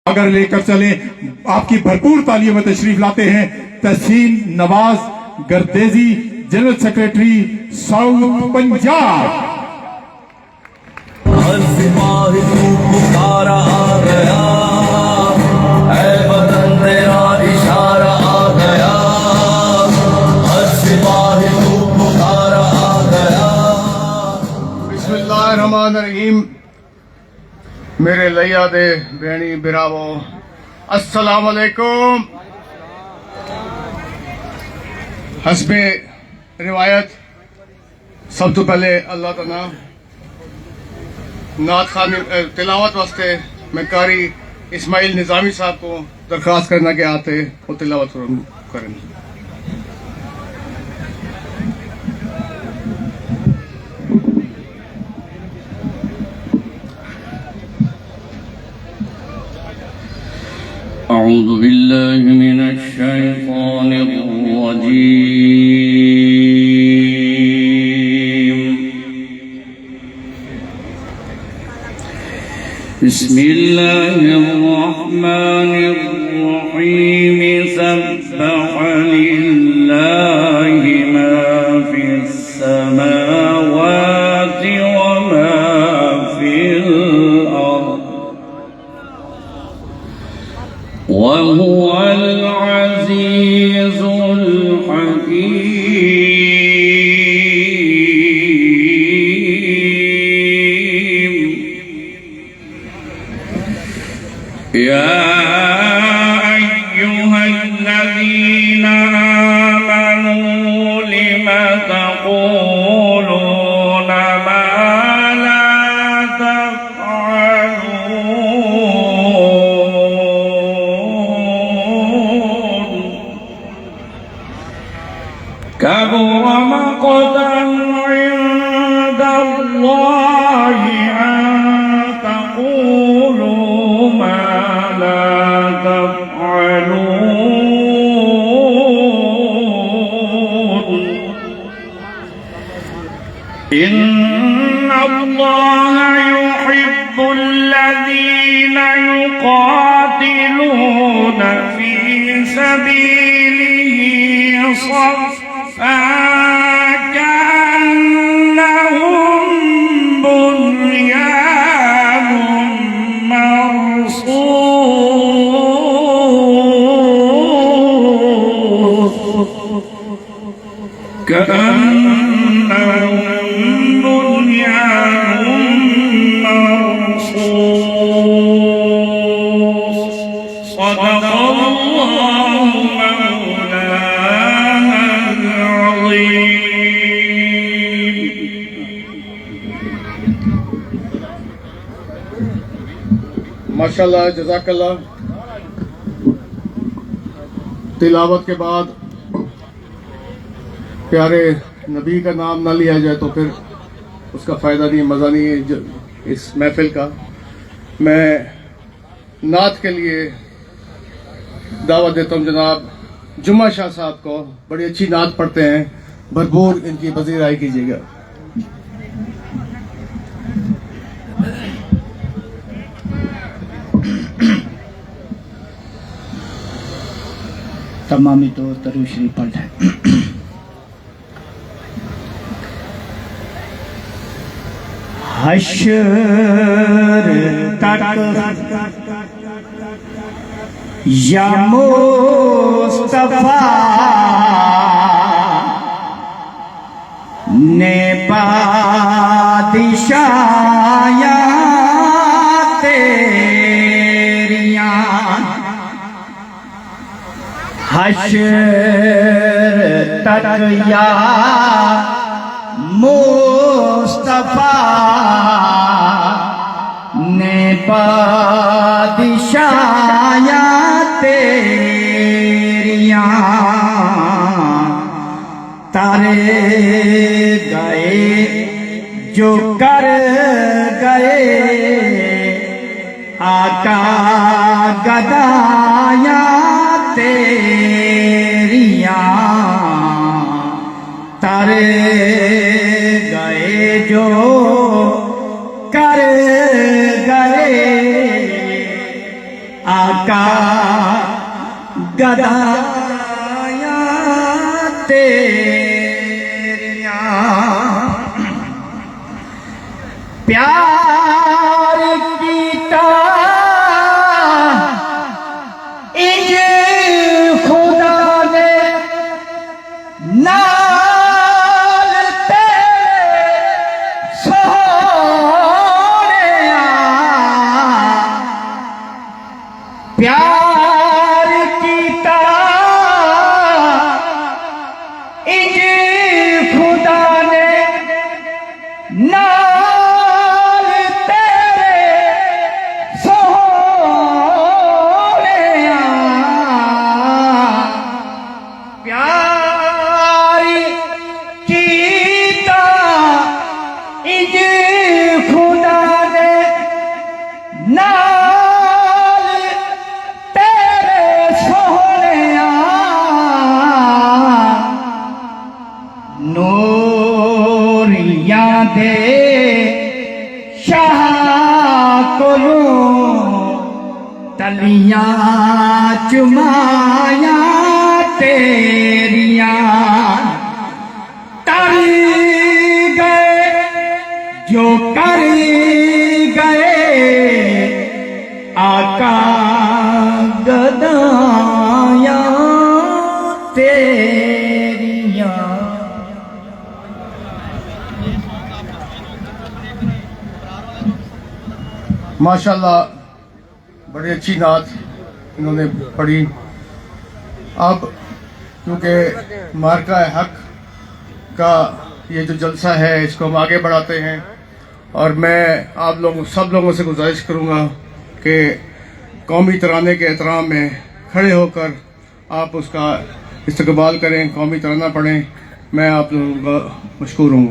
अगर लेकर चले। आपकी भरपूर तालियों में तशरीफ लाते हैं Tahseen Nawaz Gardezi, general secretary South Punjab. हर सिपाही तू पुकारा आ गया, है वतन तेरा इशारा आ गया। हर सिपाही तू पुकारा आ गया। बिस्मिल्लाहिर्रहमानिर्रहीम। मेरे लैया दे बेणी बिरावो अस्सलाम वालेकुम। हस्बे रिवायत सब तो पहले अल्लाह का नाम नात खानी तिलावत वास्ते मैं कारी इस्माइल निजामी साहब को दरख्वास्त करना के आते वो तिलावत करें। अऊज़ु बिल्लाहि मिनश शैतानिर रजीम। बिस्मिल्लाहिर रहमानिर रहीम। सब्बह लिल्लाहि मा फिस समावाति व मा फिल अर्द वहुव अल अज़ीज़ुल हकीम। या अय्युहल्लज़ीना आमनू लिमा तक़ूलूना मा ला तफ़अलून। कबुर मक़तन इंदल्लाहि अन तक़ूलू मा ला तफ़अलून। इन्नल्लाहा युहिब्बुल्लज़ीना युक़ातिलूना फ़ी सबीलिही सफ़्फ़न कअन्नहुम बुन्यानुम मरसूस। कअन्नहुम बुन्यानुम मरसूस। सदक़ल्लाहु मौलानाल अज़ीम। माशाल्लाह जज़ाकल्लाह। तिलावत के बाद प्यारे नबी का नाम ना लिया जाए तो फिर उसका फ़ायदा नहीं, मज़ा नहीं है इस महफिल का। मैं नात के लिए दावत देता हूँ जनाब जुम्मा शाह साहब को। बड़ी अच्छी नात पढ़ते हैं, भरपूर इनकी पजीराई कीजिएगा। तमामी तौर तरु शरीफ पढ़ है। हश्र तक या मुस्तफा ने बादशाया तेरियां। हश्र तक या मुस्तफा ने बादशाया तेरियां। तारे गए जो कर गए आका गदाया तेरियां। तारे गए जो कर गए आका गदाया तेरिया प्यार कीता इंज खुदा ने नाल तेरे सोहणिया प्यार कीता इंज खुदा ने नाल तेरे सोहणिया प्यार कीता इंज खुदा ने नाल तेरे सोहणिया नूरियां दे शाह कोलों तलियां चुमाया तेरिया कर गए जो कर गए आका गदाया तेरिया। माशाल्लाह बड़ी अच्छी नात इन्होंने पढ़ी। अब क्योंकि मार्का हक का ये जो जलसा है इसको हम आगे बढ़ाते हैं और मैं आप लोगों सब लोगों से गुजारिश करूंगा कि कौमी तराने के एहतराम में खड़े होकर आप उसका इस्तकबाल करें, कौमी तराना पढ़ें। मैं आप लोगों का मशकूर हूँ।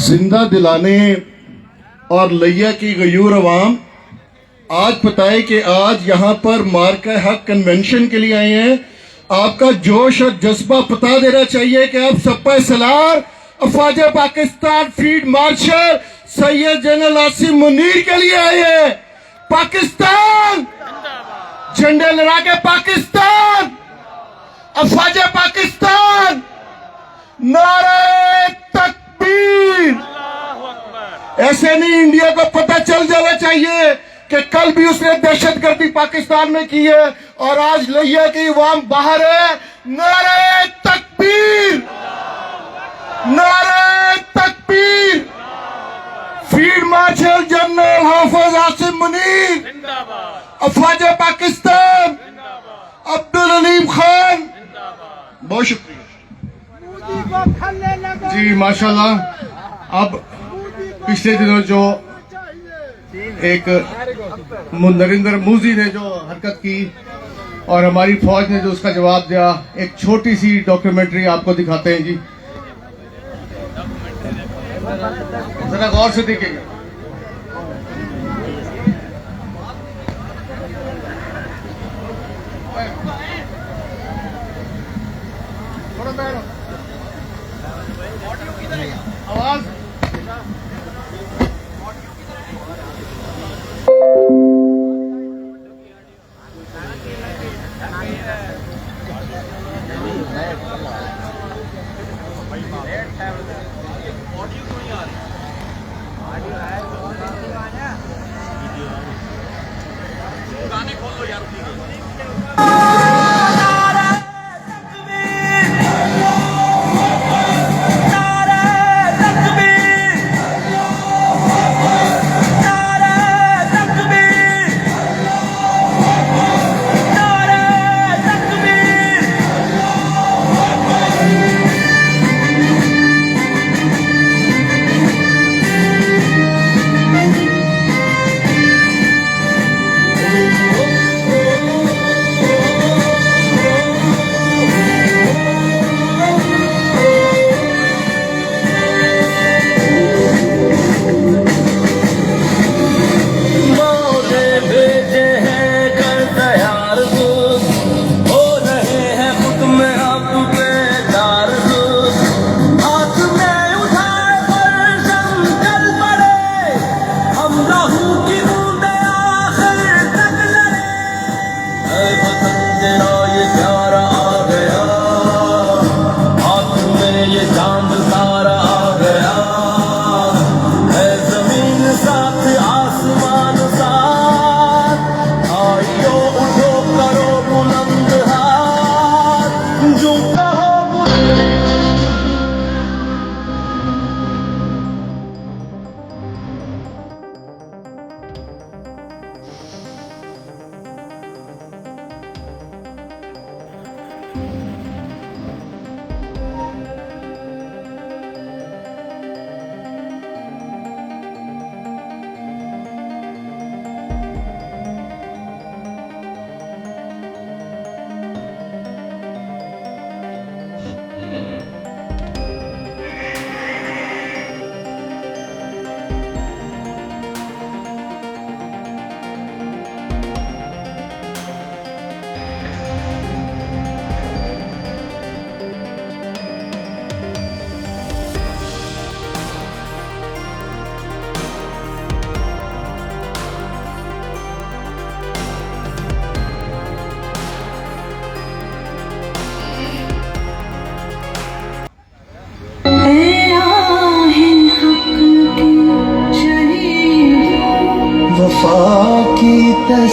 जिंदा दिलाने और लैया की गयूर अवाम, आज पता है कि आज यहाँ पर मार्का हक कन्वेंशन के लिए आए हैं। आपका जोश और जज्बा पता देना चाहिए कि आप सप्पा सलार अफवाज Pakistan field marshal Syed general Asim Munir के लिए आए हैं। पाकिस्तान झंडे लहरा के पाकिस्तान, अफवाज पाकिस्तान, नारे तकबीर। ऐसे नहीं, इंडिया को पता चल जाना चाहिए कि कल भी उसने दहशतगर्दी पाकिस्तान में की है और आज लैया की अवाम बाहर है। नारे तकबीर, नारे तकबीर। फील्ड मार्शल जनरल हाफिज आसिम मुनीर, अफवाज पाकिस्तान, अब्दुल अलीम खान। बहुत शुक्रिया जी। माशाल्लाह। अब पिछले दिनों जो एक नरेंद्र मोदी ने जो हरकत की और हमारी फौज ने जो उसका जवाब दिया, एक छोटी सी डॉक्यूमेंट्री आपको दिखाते हैं जी, जरा गौर से देखिएगा। आवाज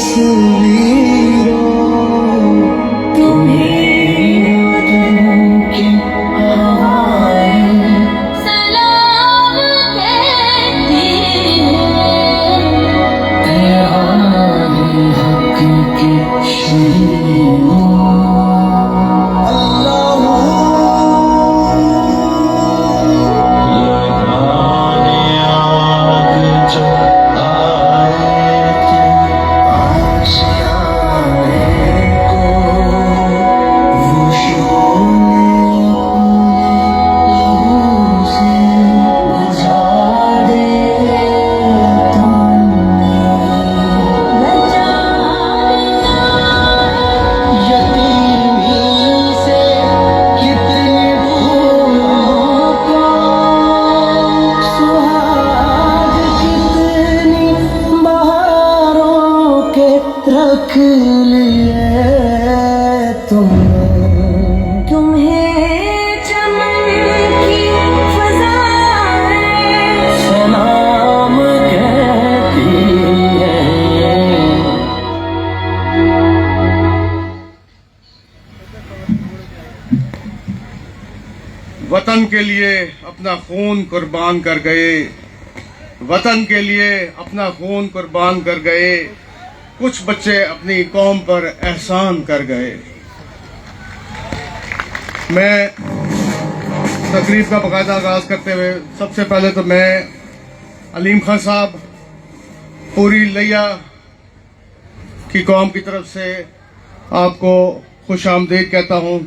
तस्वीरों सलाम कहती रख लिए तुमने तुम्हें चमन की फज़ाएं सलाम कहती है। वतन के लिए अपना खून कुर्बान कर गए, वतन के लिए अपना खून कुर्बान कर गए, कुछ बच्चे अपनी कौम पर एहसान कर गए। मैं तकरीब का बाकायदा आगाज करते हुए सबसे पहले तो मैं अलीम खान साहब, पूरी लिया की कौम की तरफ से आपको खुश आमदीद कहता हूँ।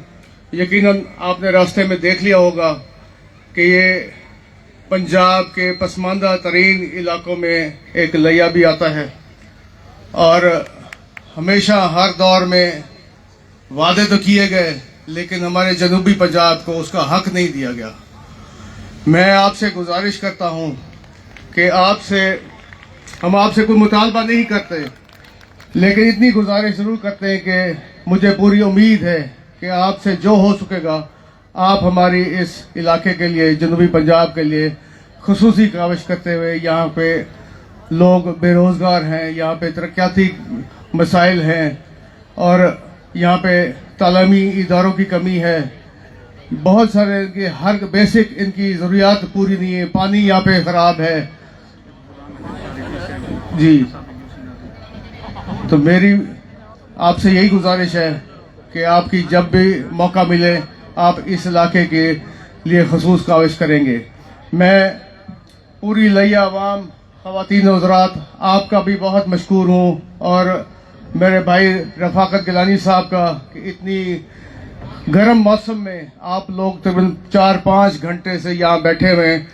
यकीनन आपने रास्ते में देख लिया होगा कि ये पंजाब के पसमानदा तरीन इलाकों में एक लिया भी आता है और हमेशा हर दौर में वादे तो किए गए लेकिन हमारे जनूबी पंजाब को उसका हक नहीं दिया गया। मैं आपसे गुजारिश करता हूं कि हम आपसे कोई मुतालबा नहीं करते, लेकिन इतनी गुजारिश जरूर करते हैं कि मुझे पूरी उम्मीद है कि आपसे जो हो सकेगा आप हमारी इस इलाके के लिए, जनूबी पंजाब के लिए खुसूसी काविश करते हुए, यहाँ पे लोग बेरोजगार हैं, यहाँ पे तरक्याती मसाइल हैं और यहाँ पे तालीमी इदारों की कमी है, बहुत सारे इनके हर बेसिक इनकी ज़रूरियात पूरी नहीं है, पानी यहाँ पे ख़राब है जी। तो मेरी आपसे यही गुजारिश है कि आपकी जब भी मौका मिले आप इस इलाके के लिए खसूस काविश करेंगे। मैं पूरी लिया अवाम, ख़वातीन हज़रात, आपका भी बहुत मशकूर हूँ और मेरे भाई रफ़ाकत गिलानी साहब का कि इतनी गर्म मौसम में आप लोग तकरीबन 4-5 घंटे से यहाँ बैठे हुए हैं।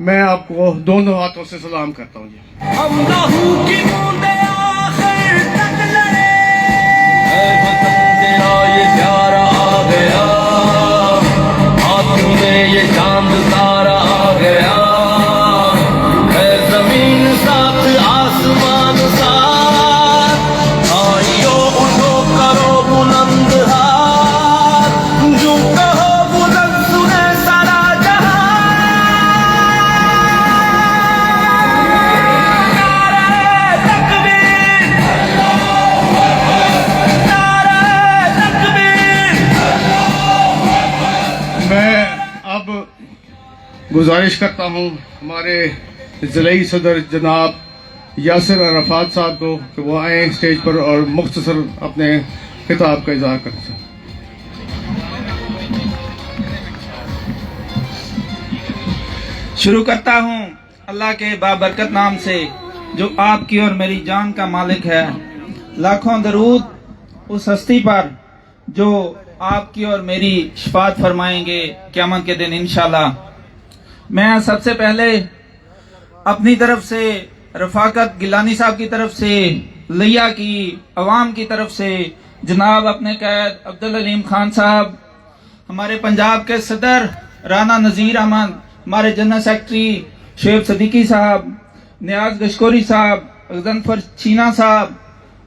मैं आपको दोनों हाथों से सलाम करता हूँ जी। हम लहू की बूंदे आखिर तक लड़े, ऐ वतन तेरा ये प्यार आ गया, हाथों में ये चांद तारा आ गया, है जमीन साथ आसमान साथ, आइयो उठो करो बुलंद हाथ, जो कहो बुलंद सुने सारा जहां। मैं अब गुजारिश करता हूँ हमारे ज़िले सदर जनाब यासिर अराफात साहब को कि वो आए स्टेज पर और मुख्तसर अपने खिताब का इज़हार कर सकें। शुरू करता हूँ अल्लाह के बाबरकत नाम से जो आपकी और मेरी जान का मालिक है। लाखों दरूद उस हस्ती पर जो आपकी और मेरी शफात फरमाएंगे क़यामत के दिन इंशाल्लाह। मैं सबसे पहले अपनी तरफ से, रफ़ाकत गिलानी साहब की तरफ से, लिया की अवाम की तरफ से, जनाब अपने कैद अब्दुल अलीम खान साहब, हमारे पंजाब के सदर राना नज़ीर अहमद, हमारे जनरल सेक्रेटरी शेख सदीकी साहब, नियाज गशकोरी साहब, गजनफर चीना साहब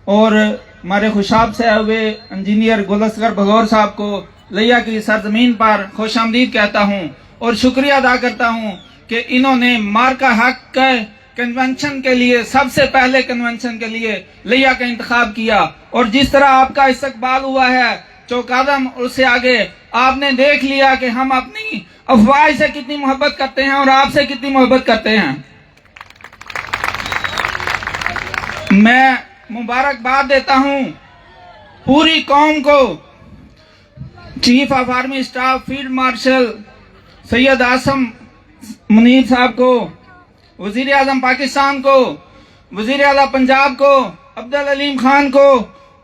और हमारे खुशाब से आए हुए इंजीनियर गुलस्कर भगौर साहब को लिया की सरजमीन पर खुशामदीद कहता हूँ और शुक्रिया अदा करता हूँ कि इन्होंने मार्का हक कन्वेंशन के लिए, सबसे पहले कन्वेंशन के लिए लिया का इंतखाब किया। और जिस तरह आपका इस्तकबाल हुआ है चौकादम, उससे आगे आपने देख लिया कि हम अपनी अफवाह से कितनी मोहब्बत करते हैं और आपसे कितनी मोहब्बत करते हैं। मैं मुबारकबाद देता हूं पूरी कौम को, chief of army staff field marshal Syed Asim Munir sahab को, वजीर आजम पाकिस्तान को, वजीर आला पंजाब को, अब्दुल अलीम खान को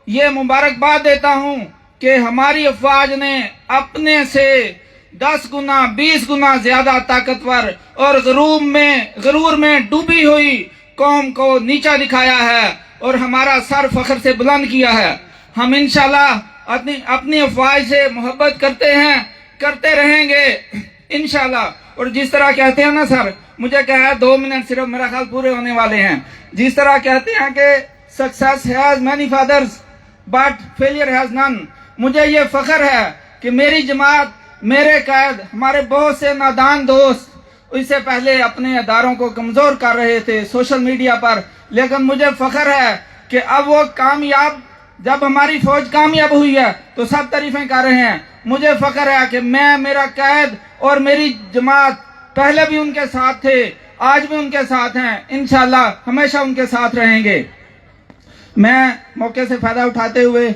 ये मुबारकबाद देता हूं कि हमारी अफवाज ने अपने से 10 गुना 20 गुना ज्यादा ताकतवर और गरूर में डूबी हुई कौम को नीचा दिखाया है और हमारा सर फख्र से बुलंद किया है। हम इंशाल्लाह अपनी अफवाज से मोहब्बत करते हैं, करते रहेंगे इंशाल्लाह। और जिस तरह कहते हैं ना सर, मुझे क्या है 2 मिनट सिर्फ मेरा ख्याल पूरे होने वाले हैं। जिस तरह कहते हैं कि success has many fathers but failure has none, मुझे ये फख्र है कि मेरी जमात, मेरे कैद, हमारे बहुत से नादान दोस्त इससे पहले अपने अदारों को कमजोर कर रहे थे सोशल मीडिया पर, लेकिन मुझे फख्र है कि अब वो कामयाब, जब हमारी फौज कामयाब हुई है तो सब तारीफें कर रहे हैं। मुझे फख्र है कि मैं, मेरा कैद और मेरी जमात पहले भी उनके साथ थे, आज भी उनके साथ हैं, इंशाल्लाह हमेशा उनके साथ रहेंगे। मैं मौके से फायदा उठाते हुए,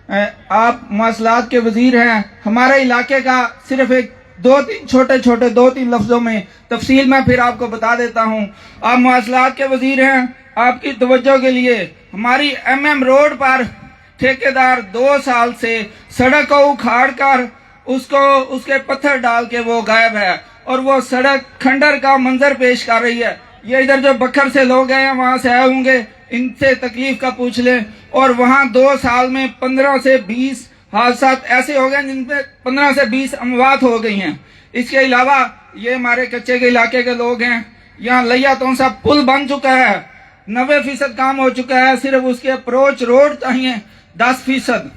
आप मवासलात के वजीर हैं, हमारे इलाके का सिर्फ एक 2-3 छोटे 2-3 लफ्जों में तफसील मैं फिर आपको बता देता हूं। आप मवासलात के वजीर हैं, आपकी तवज्जो के लिए हमारी MM रोड पर ठेकेदार 2 साल से सड़क को उखाड़ कर उसके पत्थर डाल के वो गायब है और वो सड़क खंडर का मंजर पेश कर रही है। ये इधर जो बखर से लोग हैं वहां से आए होंगे, इनसे तकलीफ का पूछ लें। और वहां 2 साल में 15 से 20 हादसा ऐसे हो गए जिनमें 15 से 20 अमवात हो गई हैं। इसके अलावा ये हमारे कच्चे के इलाके के लोग हैं, यहाँ लैया तोंसा पुल बन चुका है, 90% काम हो चुका है, सिर्फ उसके अप्रोच रोड चाहिए 10%,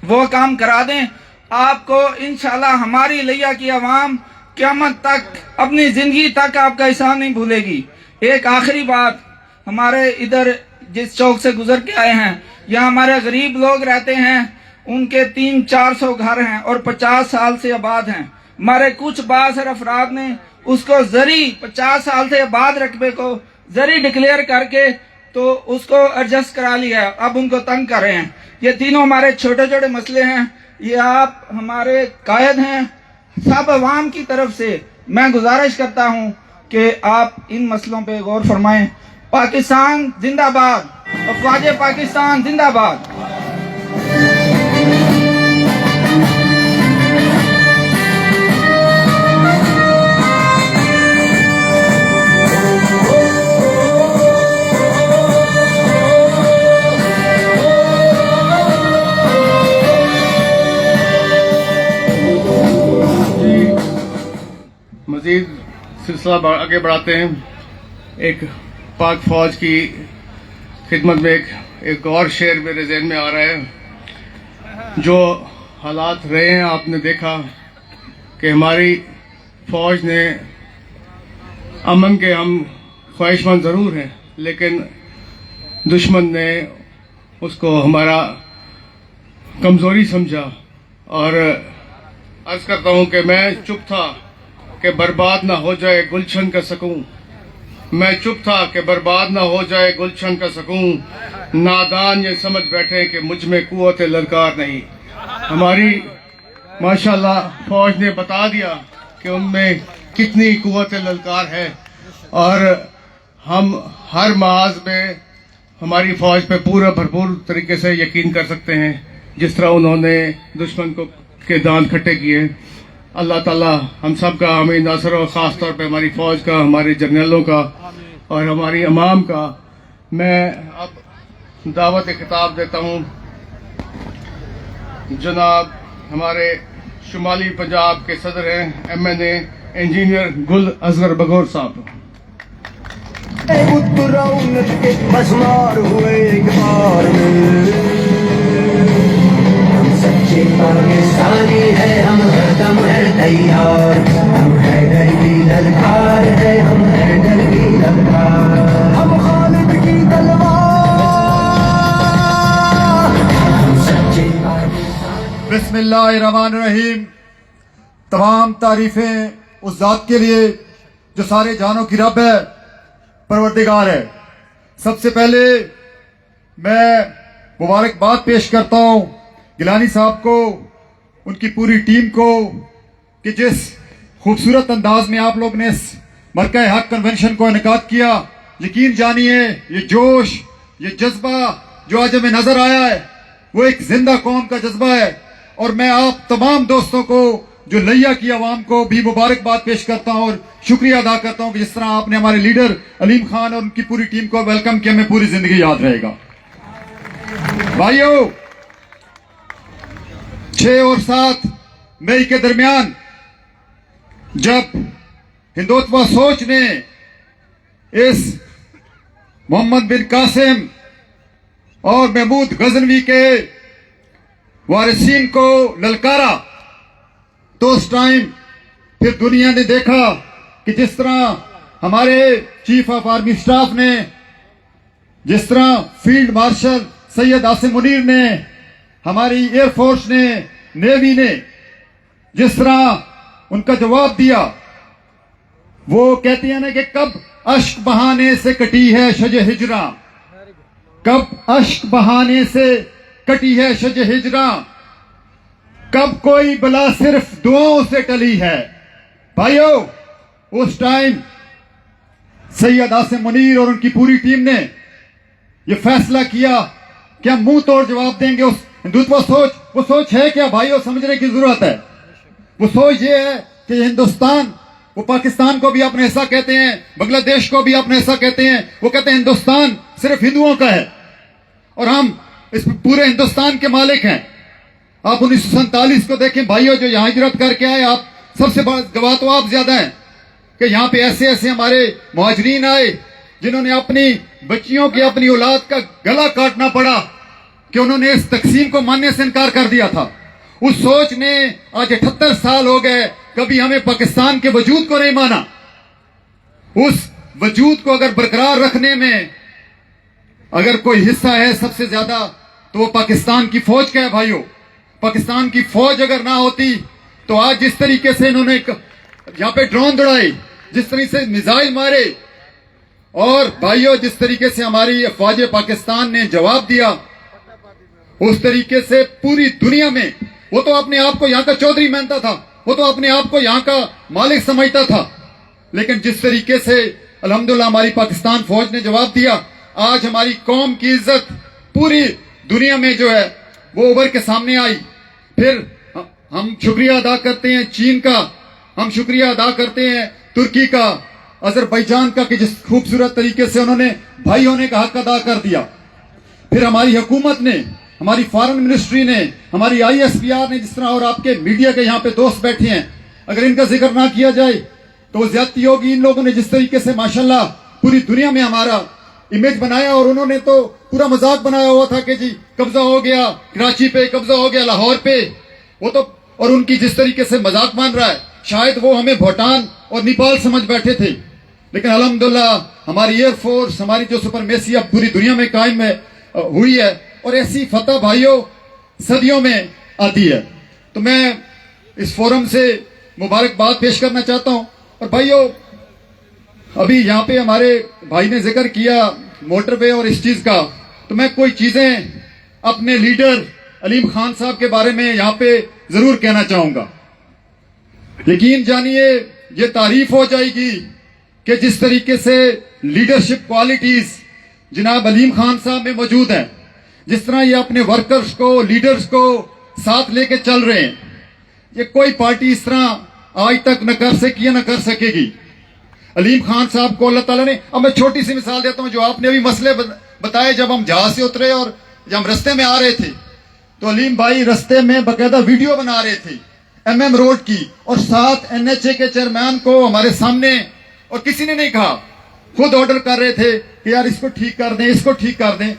वो काम करा दें। आपको इंशाल्लाह हमारी लैया की आवाम क़यामत तक, अपनी जिंदगी तक आपका एहसान नहीं भूलेगी। एक आखिरी बात, हमारे इधर जिस चौक से गुजर के आए हैं, यहाँ हमारे गरीब लोग रहते हैं, उनके 300-400 घर हैं और 50 साल से आबाद हैं। हमारे कुछ बासर अफराद ने उसको जरी 50 साल से आबाद रकबे को जरी डिक्लेयर करके तो उसको एडजस्ट करा लिया है, अब उनको तंग कर रहे हैं। ये तीनों हमारे छोटे मसले हैं। ये आप हमारे कायद हैं, सब अवाम की तरफ से मैं गुजारिश करता हूं कि आप इन मसलों पे गौर फरमाएं। पाकिस्तान जिंदाबाद, अफवाज पाकिस्तान जिंदाबाद। मजीद सिलसिला आगे बढ़ाते हैं। एक पाक फौज की खिदमत में एक और शेर मेरे जहन में आ रहा है। जो हालात रहे हैं, आपने देखा कि हमारी फौज ने, अमन के हम ख्वाहिशमंद ज़रूर हैं, लेकिन दुश्मन ने उसको हमारा कमज़ोरी समझा। और अर्ज़ करता हूँ कि मैं चुप था कि बर्बाद ना हो जाए गुलशन का सकून, मैं चुप था कि बर्बाद ना हो जाए गुलशन का सकून। नादान ये समझ बैठे कि मुझ में कुव्वत ललकार नहीं। हमारी माशाल्लाह फौज ने बता दिया कि उनमें कितनी कुव्वत ललकार है और हम हर महाज में हमारी फौज पे पूरा भरपूर तरीके से यकीन कर सकते हैं, जिस तरह उन्होंने दुश्मन को के दांत खट्टे किए। अल्लाह ताला हम सब का हमें नासर और ख़ास तौर पे हमारी फ़ौज का, हमारे जर्नलों का और हमारी अवाम का। मैं अब दावत खिताब देता हूँ जनाब हमारे शुमाली पंजाब के सदर हैं MNA इंजीनियर गुल असगर बगौर साहब। पाकिस्तानी है, हम हरदम है तैयार, हम है डर की ललकार है, हम है डर की ललकार। बिस्मिल्लाहिर्रहमानिर्रहीम। तमाम तारीफें उस जात के लिए जो सारे जानों की रब है, परवरदिगार है। सबसे पहले मैं मुबारकबाद पेश करता हूँ गिलानी साहब को, उनकी पूरी टीम को कि जिस खूबसूरत अंदाज में आप लोग ने इस मरका हक कन्वेंशन को इनेकाद किया। यकीन जानिए ये जोश, ये जज्बा जो आज हमें नजर आया है वो एक जिंदा कौम का जज्बा है। और मैं आप तमाम दोस्तों को जो लैया की आवाम को भी मुबारकबाद पेश करता हूं और शुक्रिया अदा करता हूं कि जिस तरह आपने हमारे लीडर अलीम खान और उनकी पूरी टीम को वेलकम किया, हमें पूरी जिंदगी याद रहेगा। भाइयों, 6 और 7 मई के दरमियान जब हिंदुत्व सोच ने इस मोहम्मद बिन कासिम और महमूद गजनवी के वारिसीन को ललकारा, तो उस टाइम फिर दुनिया ने देखा कि जिस तरह हमारे चीफ ऑफ आर्मी स्टाफ ने, जिस तरह फील्ड मार्शल सैयद आसिम मुनीर ने, हमारी एयरफोर्स ने, नेवी ने जिस तरह उनका जवाब दिया, वो कहती है ना कि कब अश्क बहाने से कटी है शजे हिजरा, कब अश्क बहाने से कटी है शजे हिजरा, कब कोई बला सिर्फ दुआओं से टली है। भाइयों, उस टाइम सैयद आसिम मुनीर और उनकी पूरी टीम ने यह फैसला किया कि हम मुंह तोड़ जवाब देंगे उस हिंदुत्व सोच। वो सोच है क्या भाइयों, समझने की जरूरत है। वो सोच ये है कि हिंदुस्तान, वो पाकिस्तान को भी अपना हिस्सा कहते हैं, बांग्लादेश को भी अपना हिस्सा कहते हैं। वो कहते हैं हिंदुस्तान सिर्फ हिंदुओं का है और हम इस पूरे हिंदुस्तान के मालिक हैं। आप 1947 को देखें भाइयों, जो यहां हिजरत करके आए, आप सबसे बड़ा गवाह तो आप ज्यादा हैं कि यहां पे ऐसे ऐसे हमारे मुहाजिरीन आए जिन्होंने अपनी बच्चियों की, अपनी औलाद का गला काटना पड़ा कि उन्होंने इस तकसीम को मानने से इनकार कर दिया था। उस सोच ने आज 78 साल हो गए, कभी हमें पाकिस्तान के वजूद को नहीं माना। उस वजूद को अगर बरकरार रखने में अगर कोई हिस्सा है सबसे ज्यादा, तो वो पाकिस्तान की फौज का है। भाइयों, पाकिस्तान की फौज अगर ना होती तो आज जिस तरीके से इन्होंने यहाँ पे ड्रोन दौड़ाए, जिस तरीके से मिसाइल मारे, और भाइयों जिस तरीके से हमारी फौज पाकिस्तान ने जवाब दिया, उस तरीके से पूरी दुनिया में, वो तो अपने आप को यहाँ का चौधरी मानता था, वो तो अपने आप को यहाँ का मालिक समझता था, लेकिन जिस तरीके से अल्हम्दुलिल्लाह हमारी पाकिस्तान फौज ने जवाब दिया, आज हमारी कौम की इज्जत पूरी दुनिया में जो है वो उभर के सामने आई। फिर हम शुक्रिया अदा करते हैं चीन का, हम शुक्रिया अदा करते हैं तुर्की का, अजरबैजान का, कि जिस खूबसूरत तरीके से उन्होंने भाई होने का हक अदा कर दिया। फिर हमारी हुकूमत ने, हमारी फॉरेन मिनिस्ट्री ने, हमारी ISPR ने, जिस तरह, और आपके मीडिया के यहाँ पे दोस्त बैठे हैं, अगर इनका जिक्र ना किया जाए तो वो ज्यादती होगी। इन लोगों ने जिस तरीके से माशाल्लाह पूरी दुनिया में हमारा इमेज बनाया, और उन्होंने तो पूरा मजाक बनाया हुआ था कि जी कब्जा हो गया कराची पे, कब्जा हो गया लाहौर पे, वो तो, और उनकी जिस तरीके से मजाक मान रहा है, शायद वो हमें भूटान और नेपाल समझ बैठे थे, लेकिन अल्हम्दुलिल्लाह हमारी एयरफोर्स, हमारी जो सुपरमेसी अब पूरी दुनिया में कायम हुई है, और ऐसी फतह भाइयों सदियों में आती है। तो मैं इस फोरम से मुबारकबाद पेश करना चाहता हूं। और भाइयों, अभी यहाँ पे हमारे भाई ने जिक्र किया मोटरवे और इस चीज का, तो मैं कोई चीजें अपने लीडर अलीम खान साहब के बारे में यहाँ पे जरूर कहना चाहूंगा। यकीन जानिए ये तारीफ हो जाएगी कि जिस तरीके से लीडरशिप क्वालिटीज जनाब अलीम खान साहब में मौजूद है, जिस तरह ये अपने वर्कर्स को, लीडर्स को साथ लेके चल रहे हैं, ये कोई पार्टी इस तरह आज तक न कर सकी है, न कर सकेगी। अलीम खान साहब को अल्लाह ताला ने, अब मैं छोटी सी मिसाल देता हूं, जो आपने अभी मसले बताए, जब हम जहाज से उतरे और जब हम रस्ते में आ रहे थे, तो अलीम भाई रस्ते में बाकायदा वीडियो बना रहे थे MM रोड की, और साथ NHA के चेयरमैन को हमारे सामने, और किसी ने नहीं कहा, खुद ऑर्डर कर रहे थे कि यार इसको ठीक कर दें, इसको ठीक कर दें।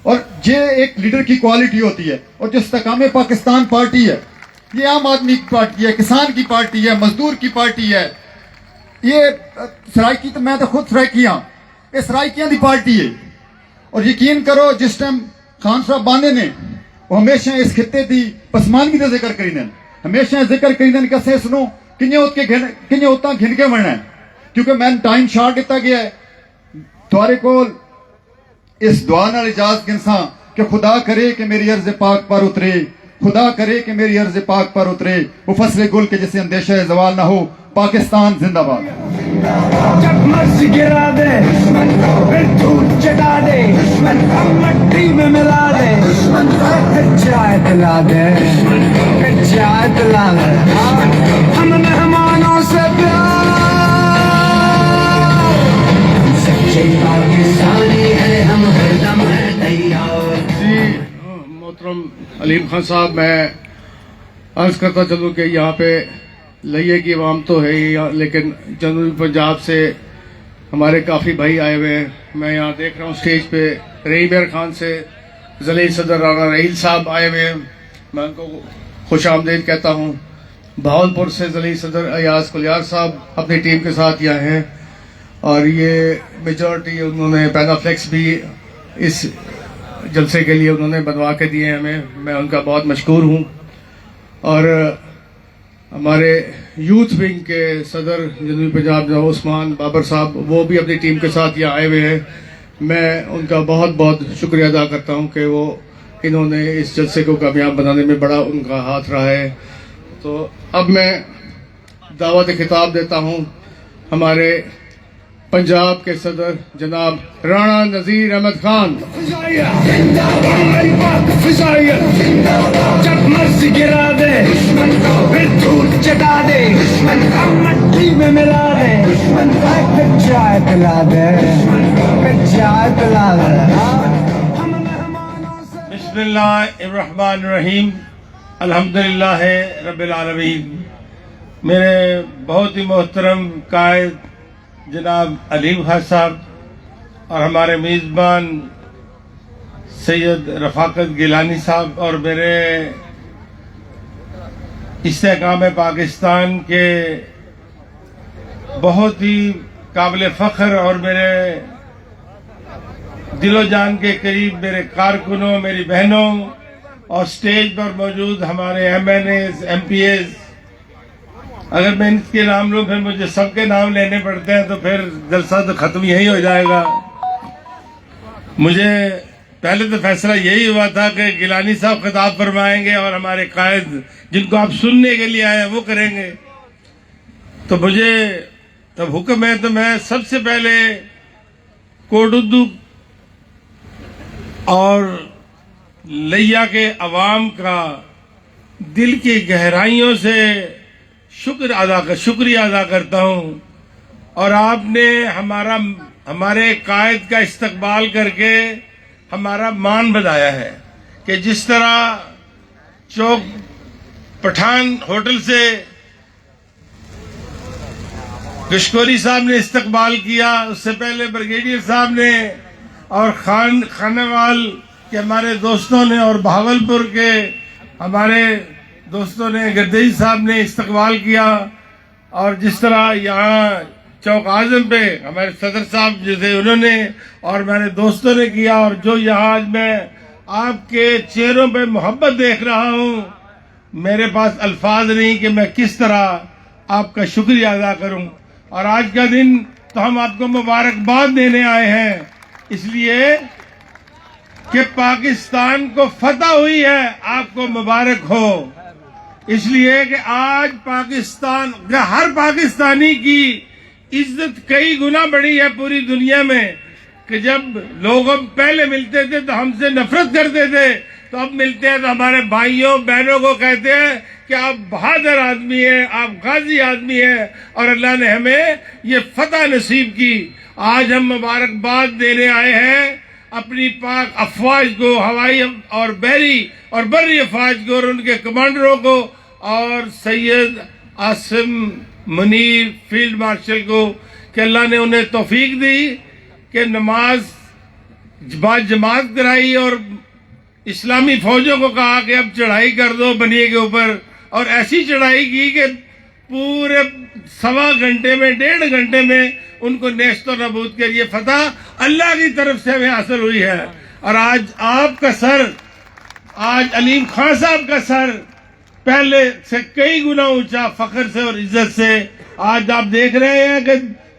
और ये एक लीडर की क्वालिटी होती है। और जो इस्तेकाम पाकिस्तान पार्टी है, ये आम आदमी की पार्टी है, किसान की पार्टी है, मजदूर की पार्टी है, ये सराइकी, तो मैं तो खुद सराइकियां, ये सराइकियां की पार्टी है। और यकीन करो जिस टाइम खान साहब बाने ने वो हमेशा इस खिते की पसमानगी का जिक्र करीन, हमेशा जिक्र करीन कि असें इसनों कि'यां उत्तां घिन के बनना है, क्योंकि मैंने टाइम शार्ट दिता गया है। तुहारे कोल इस दुआ नाल इजाजत गिनसा कि खुदा करे कि मेरी अर्ज पाक पर उतरे, खुदा करे कि मेरी अर्ज पाक पर उतरे वो फसले गुल के जिसे अंदेशा जवाल ना हो। पाकिस्तान जिंदाबाद। जब मर्जी गिरा दे फिर दूध चटा दे, मट्टी में मिला दे, फिर चाय पिला दे, फिर चाय पिला दे। हम मेहमानों से प्यार, सच्चे पाकिस्तानी है हम, हरदम है तैयार। जी मोहतरम अलीम खान साहब, मैं अर्ज करता चलूँ कि यहाँ पे लइये की आवाम तो है ही, लेकिन जनूबी पंजाब से हमारे काफ़ी भाई आए हुए हैं। मैं यहाँ देख रहा हूँ स्टेज पे रहीम खान से ज़लील सदर राना रहील साहब आए हुए हैं, मैं उनको खुश आमदीद कहता हूँ। भावलपुर से ज़लील सदर अयाज कुलियार साहब अपनी टीम के साथ यहाँ हैं, और ये मेजॉरिटी उन्होंने पैनाफ्लेक्स भी इस जलसे के लिए उन्होंने बनवा के दिए हैं हमें, मैं उनका बहुत मशकूर हूँ। और हमारे यूथ विंग के सदर जनूबी पंजाब जनाब उस्मान बाबर साहब, वो भी अपनी टीम के साथ यहाँ आए हुए हैं। मैं उनका बहुत बहुत शुक्रिया अदा करता हूँ कि वो इन्होंने इस जलसे को कामयाब बनाने में बड़ा उनका हाथ रहा है। तो अब मैं दावत खिताब देता हूँ हमारे पंजाब के सदर जनाब राणा नज़ीर अहमद खान। जब मर्जी गिरा दे फिर दूध चटा दे, मट्टी में मिला दे, फिर चाय पिला दे, फिर चाय पिला दे। बिस्मिल्लाहिर्रहमानिर्रहीम, अल्हम्दुलिल्लाह रब्बिल आलमीन। मेरे बहुत ही मोहतरम कायद जनाब अलीम खान साहब और हमारे मेज़बान सैयद रफ़ाकत गिलानी साहब और मेरे इस्तेकाम पाकिस्तान के बहुत ही काबिल फ़ख्र और मेरे दिलो जान के करीब मेरे कारकुनों, मेरी बहनों और स्टेज पर मौजूद हमारे MNAs, MPAs, अगर मैं इनके नाम लूं फिर मुझे सबके नाम लेने पड़ते हैं तो फिर जलसा तो खत्म यही हो जाएगा। मुझे पहले तो फैसला यही हुआ था कि गिलानी साहब खिताब फरमाएंगे और हमारे कायद जिनको आप सुनने के लिए आए हैं वो करेंगे, तो मुझे तब हुक्म है तो मैं सबसे पहले कोट उर्दू और लैया के अवाम का दिल की गहराइयों से शुक्रिया अदा करता हूँ। और आपने हमारे कायद का इस्तकबाल करके हमारा मान बढ़ाया है कि जिस तरह चौक पठान होटल से कशकोरी साहब ने इस्तकबाल किया, उससे पहले ब्रिगेडियर साहब ने और खानेवाल के हमारे दोस्तों ने और भावलपुर के हमारे दोस्तों ने, गर्देजी साहब ने इस्तकबाल किया, और जिस तरह यहाँ चौक आजम पे हमारे सदर साहब जो थे उन्होंने और मेरे दोस्तों ने किया, और जो यहाँ आज मैं आपके चेहरों पे मोहब्बत देख रहा हूँ, मेरे पास अल्फाज नहीं कि मैं किस तरह आपका शुक्रिया अदा करूँ। और आज का दिन तो हम आपको मुबारकबाद देने आए हैं, इसलिए कि पाकिस्तान को फतह हुई है, आपको मुबारक हो। इसलिए कि आज पाकिस्तान, हर पाकिस्तानी की इज्जत कई गुना बढ़ी है पूरी दुनिया में, कि जब लोग हम पहले मिलते थे तो हमसे नफरत करते थे, तो अब मिलते हैं तो हमारे भाइयों बहनों को कहते हैं कि आप बहादुर आदमी हैं, आप गाजी आदमी हैं, और अल्लाह ने हमें ये फतह नसीब की। आज हम मुबारकबाद देने आए हैं अपनी पाक अफवाज को, हवाई और बहरी और बर्री अफवाज को और उनके कमांडरों को, और सैयद आसिम मुनीर फील्ड मार्शल को, कि अल्लाह ने उन्हें तौफीक दी कि नमाज जमात कराई और इस्लामी फौजों को कहा कि अब चढ़ाई कर दो बनिए के ऊपर, और ऐसी चढ़ाई की कि पूरे सवा घंटे में, 1.5 घंटे में उनको नेस्तो नबूद के लिए फतह अल्लाह की तरफ से हमें हासिल हुई है। और आज आपका सर आज अलीम खान साहब का सर पहले से कई गुना ऊंचा फख्र से और इज्जत से आज आप देख रहे हैं कि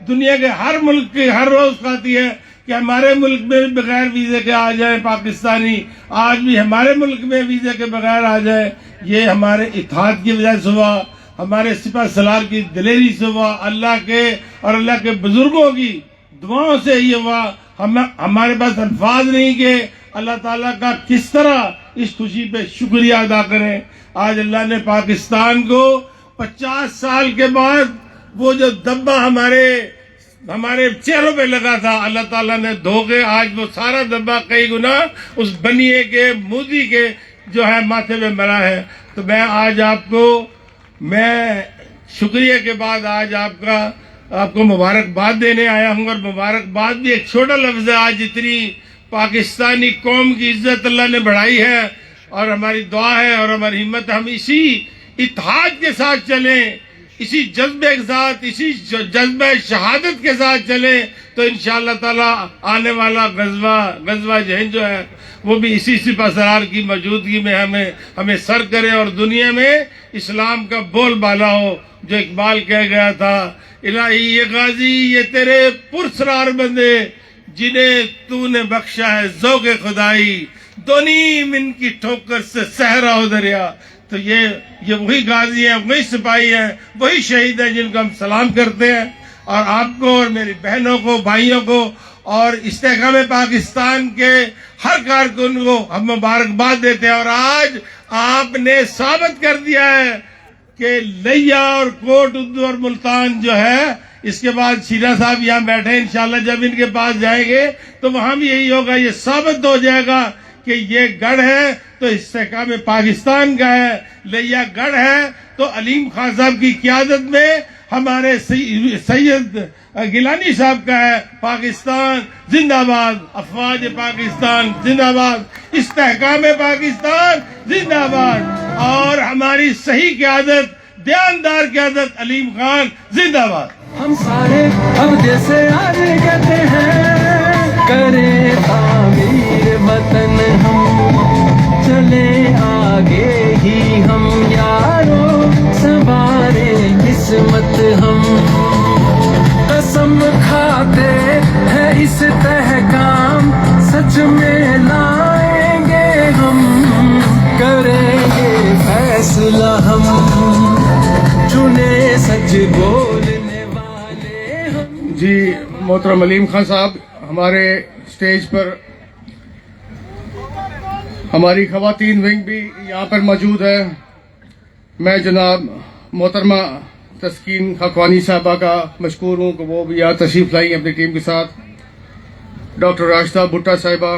दुनिया के हर मुल्क की हर रोज खाती है कि हमारे मुल्क में बगैर वीजे के आ जाए पाकिस्तानी, आज भी हमारे मुल्क में वीजे के बगैर आ जाए। ये हमारे इत्तेहाद की वजह से हुआ, हमारे सिपह सलार की दिलेरी से हुआ, अल्लाह के और अल्लाह के बुजुर्गों की दुआओं से ये हुआ। हमारे पास अल्फाज नहीं कि अल्लाह ताला का किस तरह इस खुशी पे शुक्रिया अदा करें। आज अल्लाह ने पाकिस्तान को 50 साल के बाद वो जो दब्बा हमारे चेहरों पे लगा था, अल्लाह ताला ने धो के आज वो सारा दब्बा कई गुना उस बनिए के मोदी के जो है माथे पे मरा है। तो मैं आज मैं शुक्रिया के बाद आज आपको मुबारकबाद देने आया हूँ। और मुबारकबाद भी एक छोटा लफ्ज है। आज जितनी पाकिस्तानी कौम की इज्जत अल्लाह ने बढ़ाई है और हमारी दुआ है और हमारी हिम्मत, हम इसी इत्तेहाद के साथ चलें, इसी जज्बे के साथ, इसी जज्बे शहादत के साथ चले तो इंशाअल्लाह ताला आने वाला गजवा जहिंद जो है वो भी इसी सिपह सलार की मौजूदगी में हमें सर करे और दुनिया में इस्लाम का बोलबाला हो। जो इकबाल कह गया था, इलाही ये गाजी ये तेरे पुरसरार बंदे जिन्हें तूने बख्शा है ज़ौक़े खुदाई, दोनी मिन की ठोकर से सहरा हो दरिया। तो ये वही गाजी हैं, वही सिपाही हैं, वही शहीद हैं जिनको हम सलाम करते हैं। और आपको और मेरी बहनों को, भाइयों को और इस्तेकाम पाकिस्तान के हर कारकुन को हम मुबारकबाद देते हैं। और आज आपने साबित कर दिया है कि लिया और कोट उर्दू और मुल्तान जो है, इसके बाद शीरा साहब यहाँ बैठे, इंशाल्लाह जब इनके पास जाएंगे तो वहां भी यही होगा। ये साबित हो जाएगा कि ये गढ़ है तो इस्तेकाम पाकिस्तान का है, लिया गढ़ है तो अलीम खान साहब की क़यादत में हमारे सैयद गिलानी साहब का है। पाकिस्तान जिंदाबाद, अफवाज पाकिस्तान जिंदाबाद, इस्तेहकाम पाकिस्तान जिंदाबाद और हमारी सही क़यादत, ध्यानदार क़यादत अलीम खान जिंदाबाद। हम सारे अब जैसे आज कहते हैं, करें तामीर वतन हम, चले आगे ही हम यारों, संवारे किस्मत हम, कसम खाते हैं इस तहकाम, सच में लाएंगे हम, करेंगे फैसला हम, चुने सच बोलने वाले हम। जी मोहतरम अलीम खान साहब, हमारे स्टेज पर हमारी खवातीन विंग भी यहाँ पर मौजूद है। मैं जनाब मोहतरमा तस्कीन खकवानी साहबा का मशकूर हूँ कि वो भी यहाँ तशरीफ़ लाई अपनी टीम के साथ। डॉक्टर राशिदा भुट्टा साहिबा,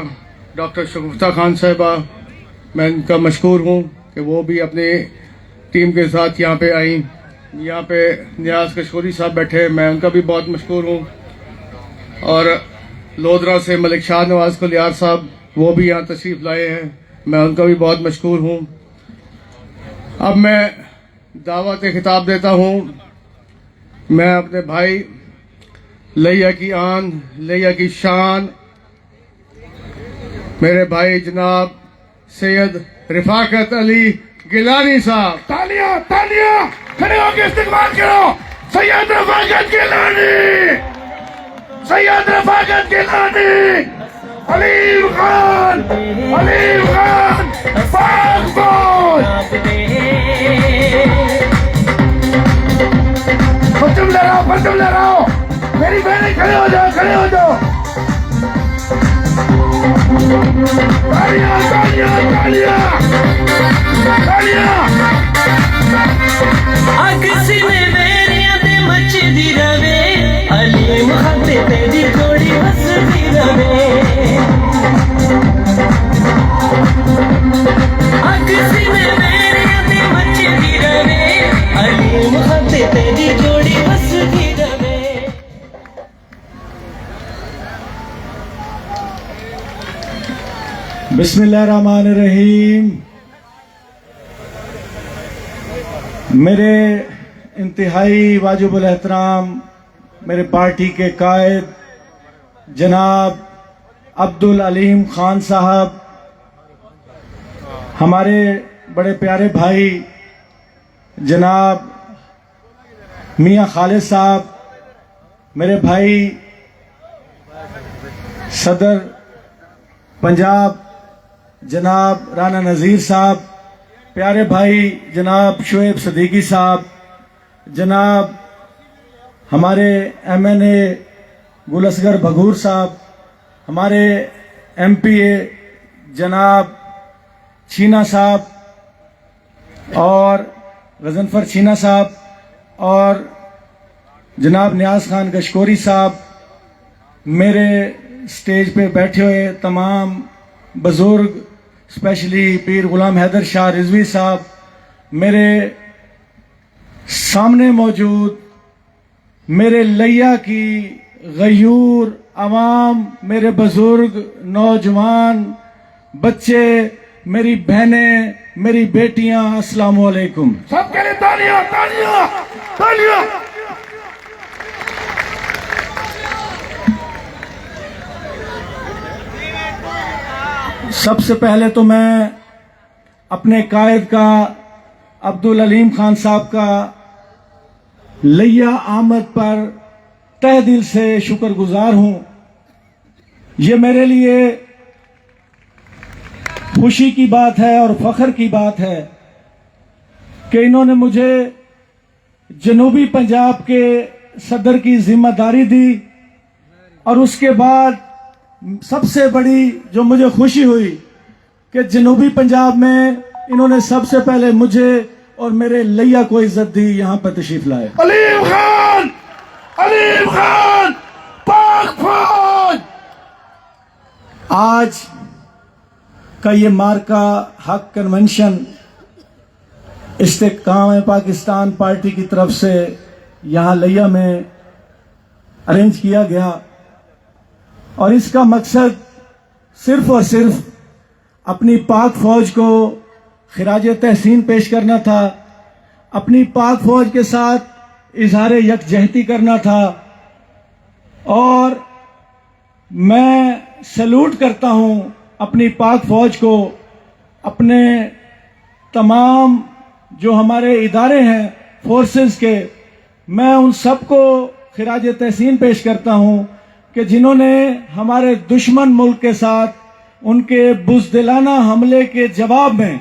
डॉक्टर शगुफ्ता खान साहिबा, मैं इनका मशकूर हूँ कि वो भी अपनी टीम के साथ यहाँ पे आई। यहाँ पे नियाज कशकोरी साहब बैठे, मैं उनका भी बहुत मशकूर हूँ। और लोधरा से मलिक शाह नवाज कुलियार साहब, वो भी यहाँ तशरीफ़ लाए हैं, मैं उनका भी बहुत मशकूर हूँ। अब मैं दावत खिताब देता हूँ। मैं अपने भाई लिया की आन, लिया की शान, मेरे भाई जनाब सैयद रिफाकत अली गिलानी साहब, तालियां तालियां खड़े होकर इस्तेमाल करो। सैयद रफाकत गिलानी, सैयद रफाकत गिलानी, अलीम खान, अलीम खान, पाक तुम लहराओ, मेरी बहनें खड़े हो जाओ, खड़े हो जाओ। तालियां तालियां तालियां तालियां। अग सीने मेरिया ते मचदी रवे, अलीम खाते तेरी थोड़ी हसदी रवे। अग सीने मेरिया ते मचदी रवे, अलीम खाते तेरी जोड़ी हसदी रवे। बिस्मिल्लाहिर्रहमानिर्रहीम। मेरे इंतहाई वाजिबुल एहतराम मेरे पार्टी के कायद जनाब अब्दुल अलीम खान साहब, हमारे बड़े प्यारे भाई जनाब मियां खालिद साहब, मेरे भाई सदर पंजाब जनाब राना नज़ीर साहब, प्यारे भाई जनाब शुएब सदीकी साहब, जनाब हमारे MNA गुल असगर बघूर साहब, हमारे MPA जनाब छीना साहब और गजनफर छीना साहब, और जनाब नियाज खान गशकोरी साहब, मेरे स्टेज पे बैठे हुए तमाम बुजुर्ग, स्पेशली पीर गुलाम हैदर शाह रिजवी साहब, मेरे सामने मौजूद मेरे लैया की गयूर अवाम, मेरे बुजुर्ग, नौजवान, बच्चे, मेरी बहनें, मेरी बेटियां, अस्सलाम वालेकुम। सबके लिए तालियां तालियां तालियां। सबसे पहले तो मैं अपने कायद का अब्दुल अलीम खान साहब का लैया आमद पर तहे दिल से शुक्रगुजार हूं। ये मेरे लिए खुशी की बात है और फख्र की बात है कि इन्होंने मुझे जनूबी पंजाब के सदर की जिम्मेदारी दी, और उसके बाद सबसे बड़ी जो मुझे खुशी हुई कि जनूबी पंजाब में इन्होंने सबसे पहले मुझे और मेरे लैया को इज्जत दी, यहां पर तशरीफ लाए। अलीम खान पाक फौज। आज का ये मार्का हक कन्वेंशन इस्तेकाम पाकिस्तान पार्टी की तरफ से यहां लैया में अरेंज किया गया, और इसका मकसद सिर्फ और सिर्फ अपनी पाक फौज को खिराज तहसीन पेश करना था, अपनी पाक फौज के साथ इजहार यकजहती करना था। और मैं सैल्यूट करता हूं अपनी पाक फौज को, अपने तमाम जो हमारे इदारे हैं फोर्सेस के, मैं उन सबको खिराज तहसीन पेश करता हूं कि जिन्होंने हमारे दुश्मन मुल्क के साथ उनके बुज़दिलाना हमले के जवाब में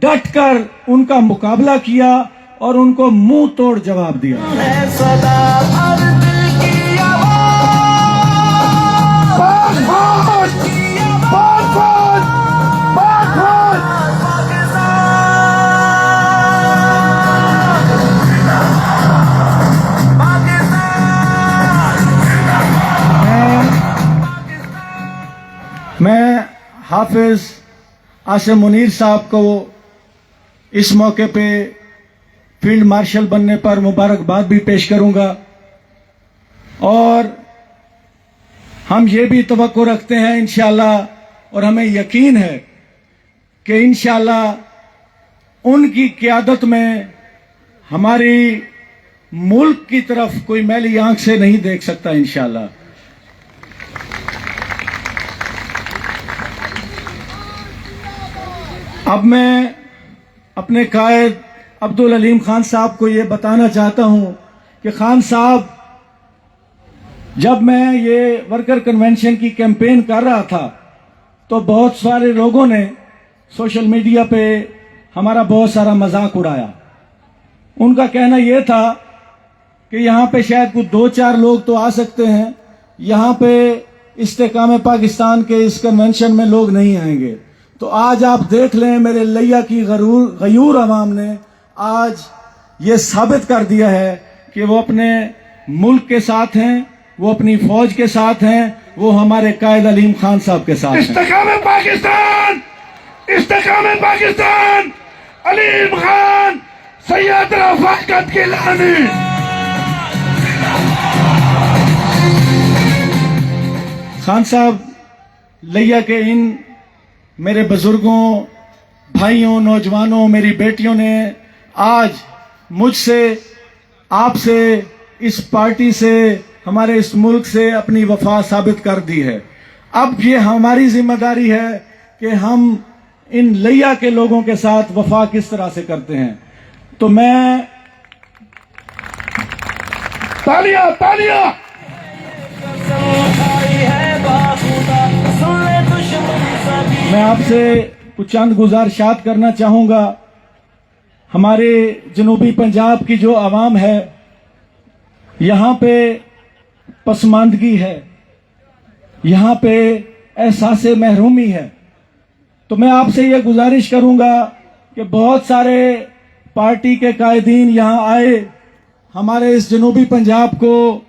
डट कर उनका मुकाबला किया और उनको मुंह तोड़ जवाब दिया। मैं हाफिज आसिम मुनीर साहब को इस मौके पे फील्ड मार्शल बनने पर मुबारकबाद भी पेश करूंगा, और हम ये भी तवक्को रखते हैं इंशाअल्लाह, और हमें यकीन है कि इंशाअल्लाह उनकी क़यादत में हमारी मुल्क की तरफ कोई मैली आंख से नहीं देख सकता इंशाअल्लाह। अब मैं अपने कायद अब्दुल अलीम खान साहब को ये बताना चाहता हूं कि खान साहब, जब मैं ये वर्कर कन्वेंशन की कैंपेन कर रहा था तो बहुत सारे लोगों ने सोशल मीडिया पे हमारा बहुत सारा मजाक उड़ाया। उनका कहना यह था कि यहाँ पे शायद कुछ 2-4 लोग तो आ सकते हैं, यहाँ पे इस्तेकाम पाकिस्तान के इस कन्वेंशन में लोग नहीं आएंगे। तो आज आप देख लें, मेरे लैया की गयूर अवाम ने आज ये साबित कर दिया है कि वो अपने मुल्क के साथ हैं, वो अपनी फौज के साथ हैं, वो हमारे कायद अलीम खान साहब के साथ हैं। इस्तेकाम पाकिस्तान, अलीम खान सैयद रफ़ाकत गिलानी। खान साहब, लैया के इन मेरे बुजुर्गों, भाइयों, नौजवानों, मेरी बेटियों ने आज मुझसे, आपसे, इस पार्टी से, हमारे इस मुल्क से अपनी वफा साबित कर दी है। अब ये हमारी जिम्मेदारी है कि हम इन लैया के लोगों के साथ वफा किस तरह से करते हैं। तो मैं तालियां तालियां मैं आपसे कुछ चंद गुजारिशात करना चाहूंगा। हमारे जनूबी पंजाब की जो आवाम है, यहाँ पे पसमानदगी है, यहाँ पे एहसास महरूमी है। तो मैं आपसे ये गुजारिश करूंगा कि बहुत सारे पार्टी के कायदीन यहाँ आए, हमारे इस जनूबी पंजाब को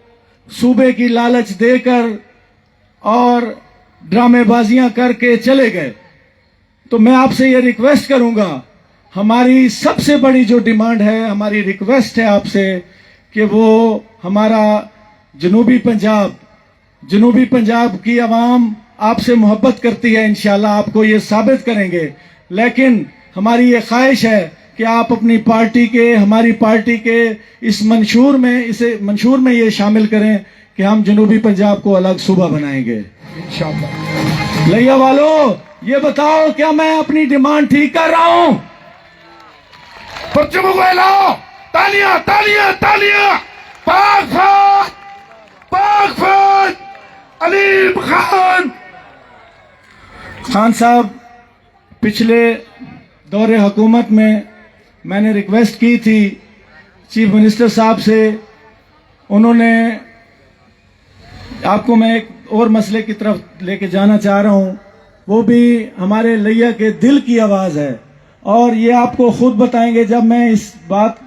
सूबे की लालच देकर और ड्रामेबाजियां करके चले गए। तो मैं आपसे ये रिक्वेस्ट करूंगा, हमारी सबसे बड़ी जो डिमांड है, हमारी रिक्वेस्ट है आपसे कि वो हमारा जनूबी पंजाब की आवाम आपसे मोहब्बत करती है। इंशाल्लाह आपको ये साबित करेंगे। लेकिन हमारी ये ख्वाहिश है कि आप अपनी पार्टी के, हमारी पार्टी के इस मंशूर में ये शामिल करें कि हम जनूबी पंजाब को अलग सूबा बनाएंगे इंशाल्लाह। लैया वालों, ये बताओ क्या मैं अपनी डिमांड ठीक कर रहा हूं? परचमों को हिलाओ, तालियां तालियां तालियां। पाक फौज अलीम खान साहब, पिछले दौरे हुकूमत में मैंने रिक्वेस्ट की थी चीफ मिनिस्टर साहब से। उन्होंने, आपको मैं एक और मसले की तरफ लेके जाना चाह रहा हूं, वो भी हमारे लैया के दिल की आवाज है और ये आपको खुद बताएंगे जब मैं इस बात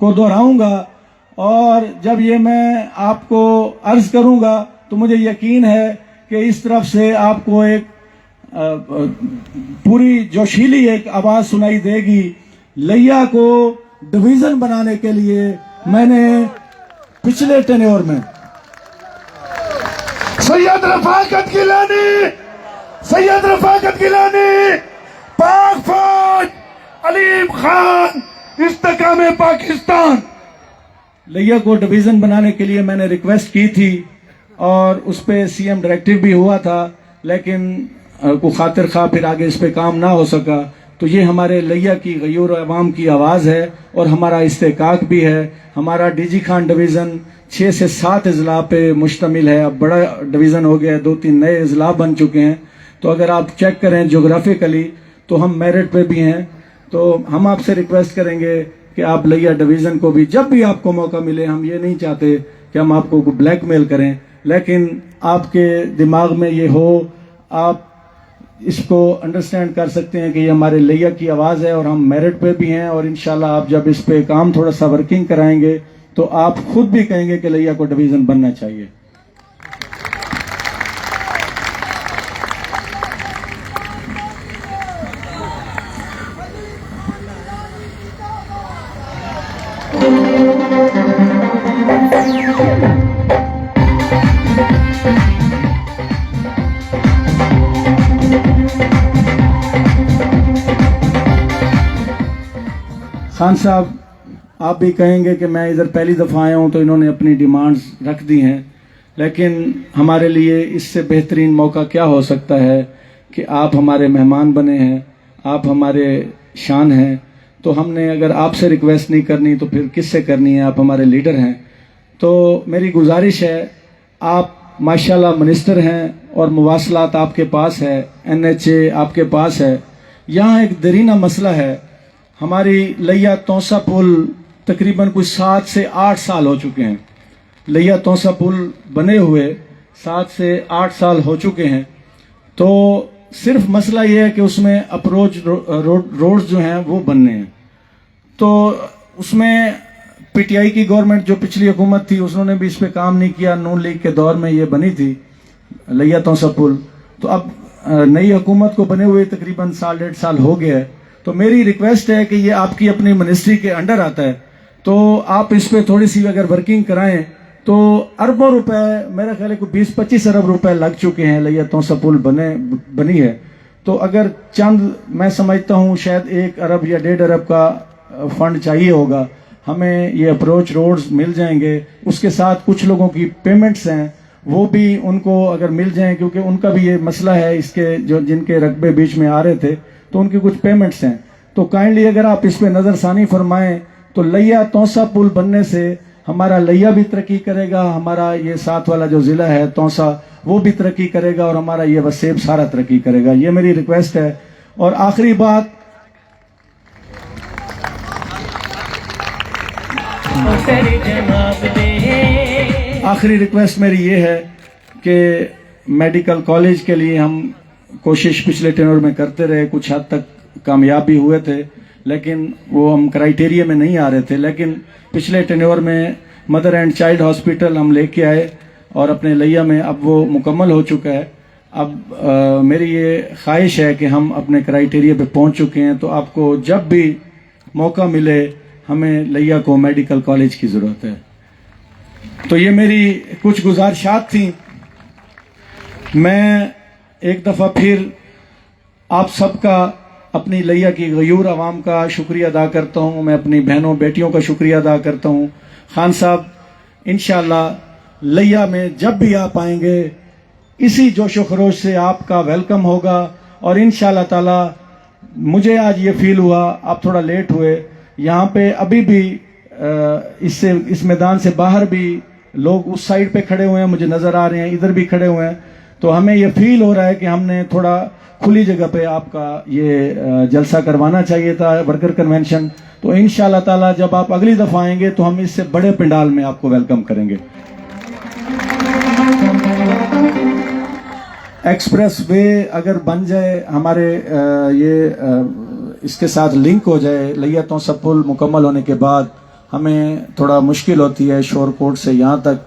को दोहराऊंगा और जब ये मैं आपको अर्ज करूंगा तो मुझे यकीन है कि इस तरफ से आपको एक पूरी जोशीली एक आवाज सुनाई देगी। लैया को डिवीजन बनाने के लिए मैंने पिछले टेन्योर में सैयद रफाकत गिलानी, पाक फौज अलीम खान, इस्तेकाम पाकिस्तान। लैया को डिवीजन बनाने के लिए मैंने रिक्वेस्ट की थी और उस पे सीएम डायरेक्टिव भी हुआ था, लेकिन को खातिर खा फिर आगे इस पे काम ना हो सका। तो ये हमारे लैया की गयूर अवाम की आवाज़ है और हमारा इस्तेकाक भी है। हमारा डीजी खान डिवीज़न 6 से 7 अजला पे मुश्तमिल है। अब बड़ा डिवीज़न हो गया है, 2-3 नए अजला बन चुके हैं। तो अगर आप चेक करें जोग्राफिकली तो हम मेरिट पे भी हैं। तो हम आपसे रिक्वेस्ट करेंगे कि आप लैया डिवीज़न को भी जब भी आपको मौका मिले, हम ये नहीं चाहते कि हम आपको ब्लैकमेल करें, लेकिन आपके दिमाग में ये हो, आप इसको अंडरस्टैंड कर सकते हैं कि ये हमारे लैया की आवाज़ है और हम मेरिट पे भी हैं। और इंशाल्लाह आप जब इस पे काम थोड़ा सा वर्किंग कराएंगे तो आप खुद भी कहेंगे कि लैया को डिवीज़न बनना चाहिए। खान साहब, आप भी कहेंगे कि मैं इधर पहली दफ़ा आया हूं तो इन्होंने अपनी डिमांड्स रख दी हैं, लेकिन हमारे लिए इससे बेहतरीन मौका क्या हो सकता है कि आप हमारे मेहमान बने हैं, आप हमारे शान हैं। तो हमने अगर आपसे रिक्वेस्ट नहीं करनी तो फिर किससे करनी है? आप हमारे लीडर हैं। तो मेरी गुजारिश है, आप माशाल्लाह मिनिस्टर हैं और मुवासलात आपके पास है, NHA आपके पास है। यहाँ एक दरीना मसला है, हमारी लैया तौसा पुल तकरीबन कुछ 7 से 8 साल हो चुके हैं। लैया तौसा पुल बने हुए 7 से 8 साल हो चुके हैं। तो सिर्फ मसला ये है कि उसमें अप्रोच रोड्स जो हैं वो बनने हैं। तो उसमें PTI की गवर्नमेंट जो पिछली हुकूमत थी उन्होंने भी इस पे काम नहीं किया। नून लीग के दौर में ये बनी थी लैया तौसा पुल। तो अब नई हुकूमत को बने हुए तकरीबन 1.5 साल हो गया है। तो मेरी रिक्वेस्ट है कि ये आपकी अपनी मिनिस्ट्री के अंडर आता है, तो आप इस पे थोड़ी सी अगर वर्किंग कराएं तो अरबों रुपए, मेरा ख्याल है को 20-25 अरब रुपए लग चुके हैं लैया तौसा पुल बनी है। तो अगर चंद, मैं समझता हूँ शायद 1 अरब या 1.5 अरब का फंड चाहिए होगा, हमें ये अप्रोच रोड्स मिल जाएंगे। उसके साथ कुछ लोगों की पेमेंट्स हैं वो भी उनको अगर मिल जाएं, क्योंकि उनका भी ये मसला है इसके जो जिनके रकबे बीच में आ रहे थे तो उनकी कुछ पेमेंट्स हैं। तो काइंडली अगर आप इस पे नज़रसानी फरमाएं तो लिया तौसा पुल बनने से हमारा लिया भी तरक्की करेगा, हमारा ये साथ वाला जो ज़िला है तौसा वो भी तरक्की करेगा और हमारा ये वसेब सारा तरक्की करेगा। ये मेरी रिक्वेस्ट है। और आखिरी बात, आखिरी रिक्वेस्ट मेरी ये है कि मेडिकल कॉलेज के लिए हम कोशिश पिछले टेन्योर में करते रहे, कुछ हद तक कामयाब भी हुए थे, लेकिन वो हम क्राइटेरिया में नहीं आ रहे थे। लेकिन पिछले टेन्योर में मदर एंड चाइल्ड हॉस्पिटल हम लेके आए और अपने लिया में अब वो मुकम्मल हो चुका है। अब मेरी ये ख्वाहिश है कि हम अपने क्राइटेरिया पे पहुंच चुके हैं, तो आपको जब भी मौका मिले हमें लिया को मेडिकल कॉलेज की ज़रूरत है। तो ये मेरी कुछ गुजारिशात थी। मैं एक दफ़ा फिर आप सबका, अपनी लिया की गयूर आवाम का शुक्रिया अदा करता हूँ। मैं अपनी बहनों बेटियों का शुक्रिया अदा करता हूँ। खान साहब, इंशाल्लाह लिया में जब भी आप आएंगे इसी जोशो खरोश से आपका वेलकम होगा। और इंशाल्लाह ताला मुझे आज ये फील हुआ, आप थोड़ा लेट हुए, यहाँ पे अभी भी इस मैदान से बाहर भी लोग उस साइड पे खड़े हुए हैं, मुझे नज़र आ रहे हैं, इधर भी खड़े हुए हैं। तो हमें ये फील हो रहा है कि हमने थोड़ा खुली जगह पे आपका ये जलसा करवाना चाहिए था, वर्कर कन्वेंशन। तो इंशाल्लाह ताला जब आप अगली दफ़ा आएंगे तो हम इससे बड़े पंडाल में आपको वेलकम करेंगे। एक्सप्रेस वे अगर बन जाए, हमारे इसके साथ लिंक हो जाए, लिया तौसा पुल मुकम्मल होने के बाद हमें थोड़ा मुश्किल होती है शोरकोट से यहाँ तक,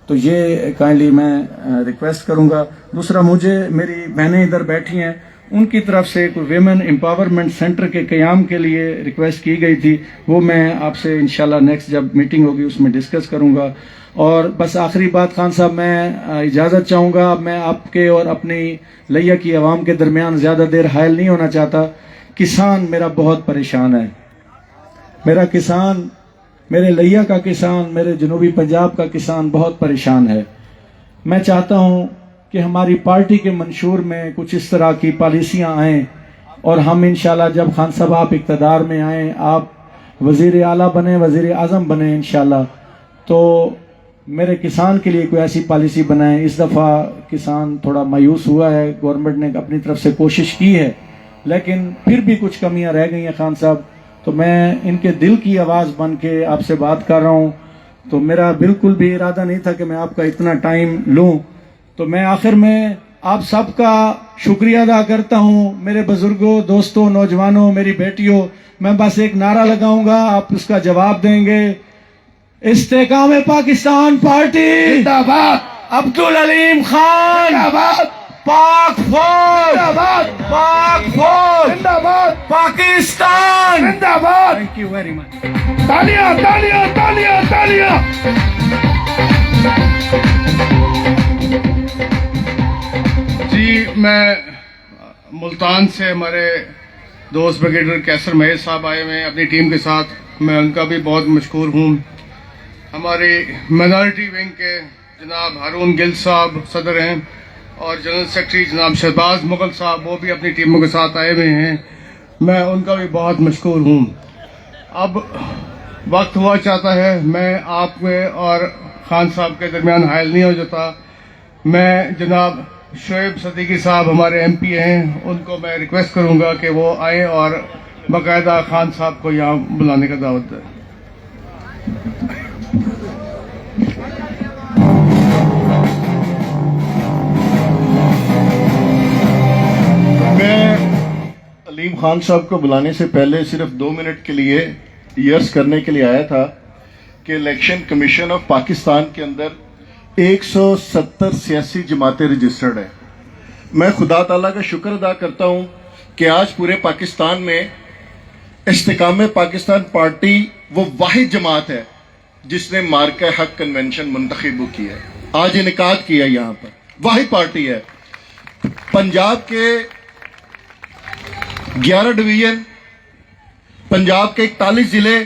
तो ये काइंडली मैं रिक्वेस्ट करूँगा। दूसरा, मुझे मेरी बहनें इधर बैठी हैं, उनकी तरफ से कोई वेमेन एम्पावरमेंट सेंटर के क़याम के लिए रिक्वेस्ट की गई थी, वो मैं आपसे इंशाल्लाह नेक्स्ट जब मीटिंग होगी उसमें डिस्कस करूँगा। और बस आखिरी बात खान साहब, मैं इजाज़त चाहूँगा। मैं आपके और अपनी लिया की आवाम के दरमियान ज़्यादा देर हायल नहीं होना चाहता। किसान मेरा बहुत परेशान है। मेरा किसान, मेरे लिया का किसान, मेरे जनूबी पंजाब का किसान बहुत परेशान है। मैं चाहता हूं कि हमारी पार्टी के मंशूर में कुछ इस तरह की पॉलिसियां आएँ और हम इंशाल्लाह जब खान साहब आप इक़्तिदार में आएँ, आप वज़ीर आला बने, वज़ीर आज़म बने इंशाल्लाह, तो मेरे किसान के लिए कोई ऐसी पॉलिसी बनाएं। इस दफ़ा किसान थोड़ा मायूस हुआ है, गवर्नमेंट ने अपनी तरफ से कोशिश की है लेकिन फिर भी कुछ कमियां रह गई हैं खान साहब। तो मैं इनके दिल की आवाज़ बन के आपसे बात कर रहा हूं। तो मेरा बिल्कुल भी इरादा नहीं था कि मैं आपका इतना टाइम लूं। तो मैं आखिर में आप सबका शुक्रिया अदा करता हूं। मेरे बुजुर्गों, दोस्तों, नौजवानों, मेरी बेटियों, मैं बस एक नारा लगाऊंगा, आप उसका जवाब देंगे। इस्तेकाम पाकिस्तान पार्टी जिंदाबाद, अब्दुल अलीम खान जिंदाबाद, पाक फौज जिंदाबाद, पाक फौज जिंदाबाद, पाकिस्तान जिंदाबाद। Thank you very much. तालियां तालियां तालियां तालियां। जी, मैं मुल्तान से हमारे दोस्त ब्रिगेडियर कैसर महेश साहब आए हुए हैं अपनी टीम के साथ, मैं उनका भी बहुत मशकूर हूँ। हमारी माइनॉरिटी विंग के जनाब हारून गिल साहब सदर हैं और जनरल सेक्रेटरी जनाब शहबाज मुगल साहब, वो भी अपनी टीमों के साथ आए हुए हैं, मैं उनका भी बहुत मशकूर हूँ। अब वक्त हुआ चाहता है, मैं आप में और खान साहब के दरमियान हायल नहीं हो जाता। मैं जनाब शोएब सदीकी साहब हमारे MP हैं, उनको मैं रिक्वेस्ट करूँगा कि वो आए और बाकायदा खान साहब को यहाँ बुलाने का दावत दें। अलीम खान साहब को बुलाने से पहले सिर्फ 2 मिनट के लिए यर्स करने के लिए आया था कि इलेक्शन कमीशन ऑफ पाकिस्तान के अंदर 170 सियासी जमातें रजिस्टर्ड है। मैं खुदा ताला का शुक्र अदा करता हूं कि आज पूरे पाकिस्तान में इस्तेकाम पाकिस्तान पार्टी वो वाहिद जमात है जिसने मार्का हक कन्वेंशन मुंतखब की है, आज इनकाद किया। यहाँ पर वाहिद पार्टी है। पंजाब के 11 डिवीजन, पंजाब के 41 जिले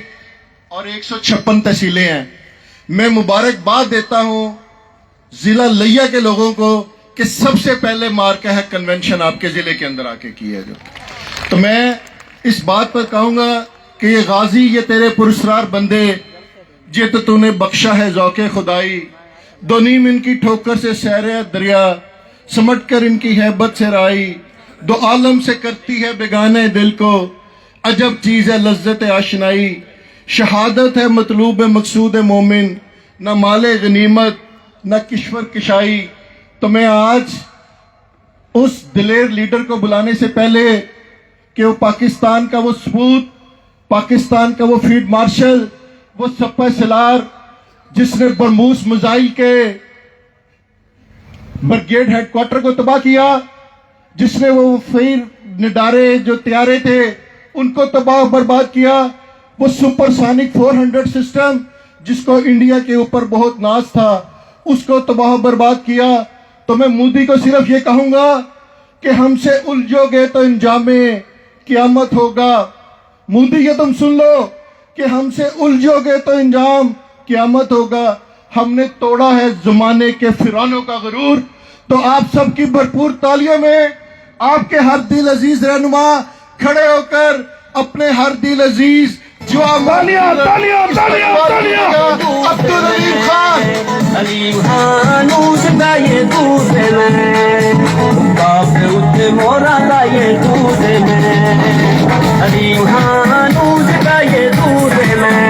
और 156 तहसीलें हैं। मैं मुबारकबाद देता हूं जिला लिया के लोगों को कि सबसे पहले मार्का है कन्वेंशन आपके जिले के अंदर आके की है। जो तो मैं इस बात पर कहूंगा कि ये गाजी, ये तेरे पुरस्कार बंदे, जे तो तूने बख्शा है ज़ौक़े खुदाई, दो नीम इनकी ठोकर से सैर दरिया, समट कर इनकी हैबत से राई, दो आलम से करती है बेगाने दिल को, अजब चीज़ है लज्जत आशनाई, शहादत है मतलूब मकसूद मोमिन, न माले गनीमत न किश्वर किशाई। तो मैं आज उस दिलेर लीडर को बुलाने से पहले कि वो पाकिस्तान का वो सपूत, पाकिस्तान का वो फील्ड मार्शल, वो सप्पा सलार जिसने बरमूस मिसाइल के ब्रिगेड हेडक्वार्टर को तबाह किया, जिसने वो फिर निडारे जो तैयारे थे उनको तबाह बर्बाद किया, वो सुपरसोनिक 400 सिस्टम जिसको इंडिया के ऊपर बहुत नाज था उसको तबाह बर्बाद किया। तो मैं मोदी को सिर्फ ये कहूंगा कि हमसे उलझोगे तो इंजामे क़यामत होगा। मोदी ये तुम सुन लो कि हमसे उलझोगे तो इंजाम क़यामत होगा। हमने तोड़ा है ज़माने के फिरौनों का गुरूर। तो आप सबकी भरपूर तालियों में आपके हर दिल अजीज रहनुमा खड़े होकर अपने हर दिल अजीज जो अब्दुल अलीम खान ये दूसरे में काफे उठे मोरा का ये दूसरे में अलीम हानूस का ये दूसरे में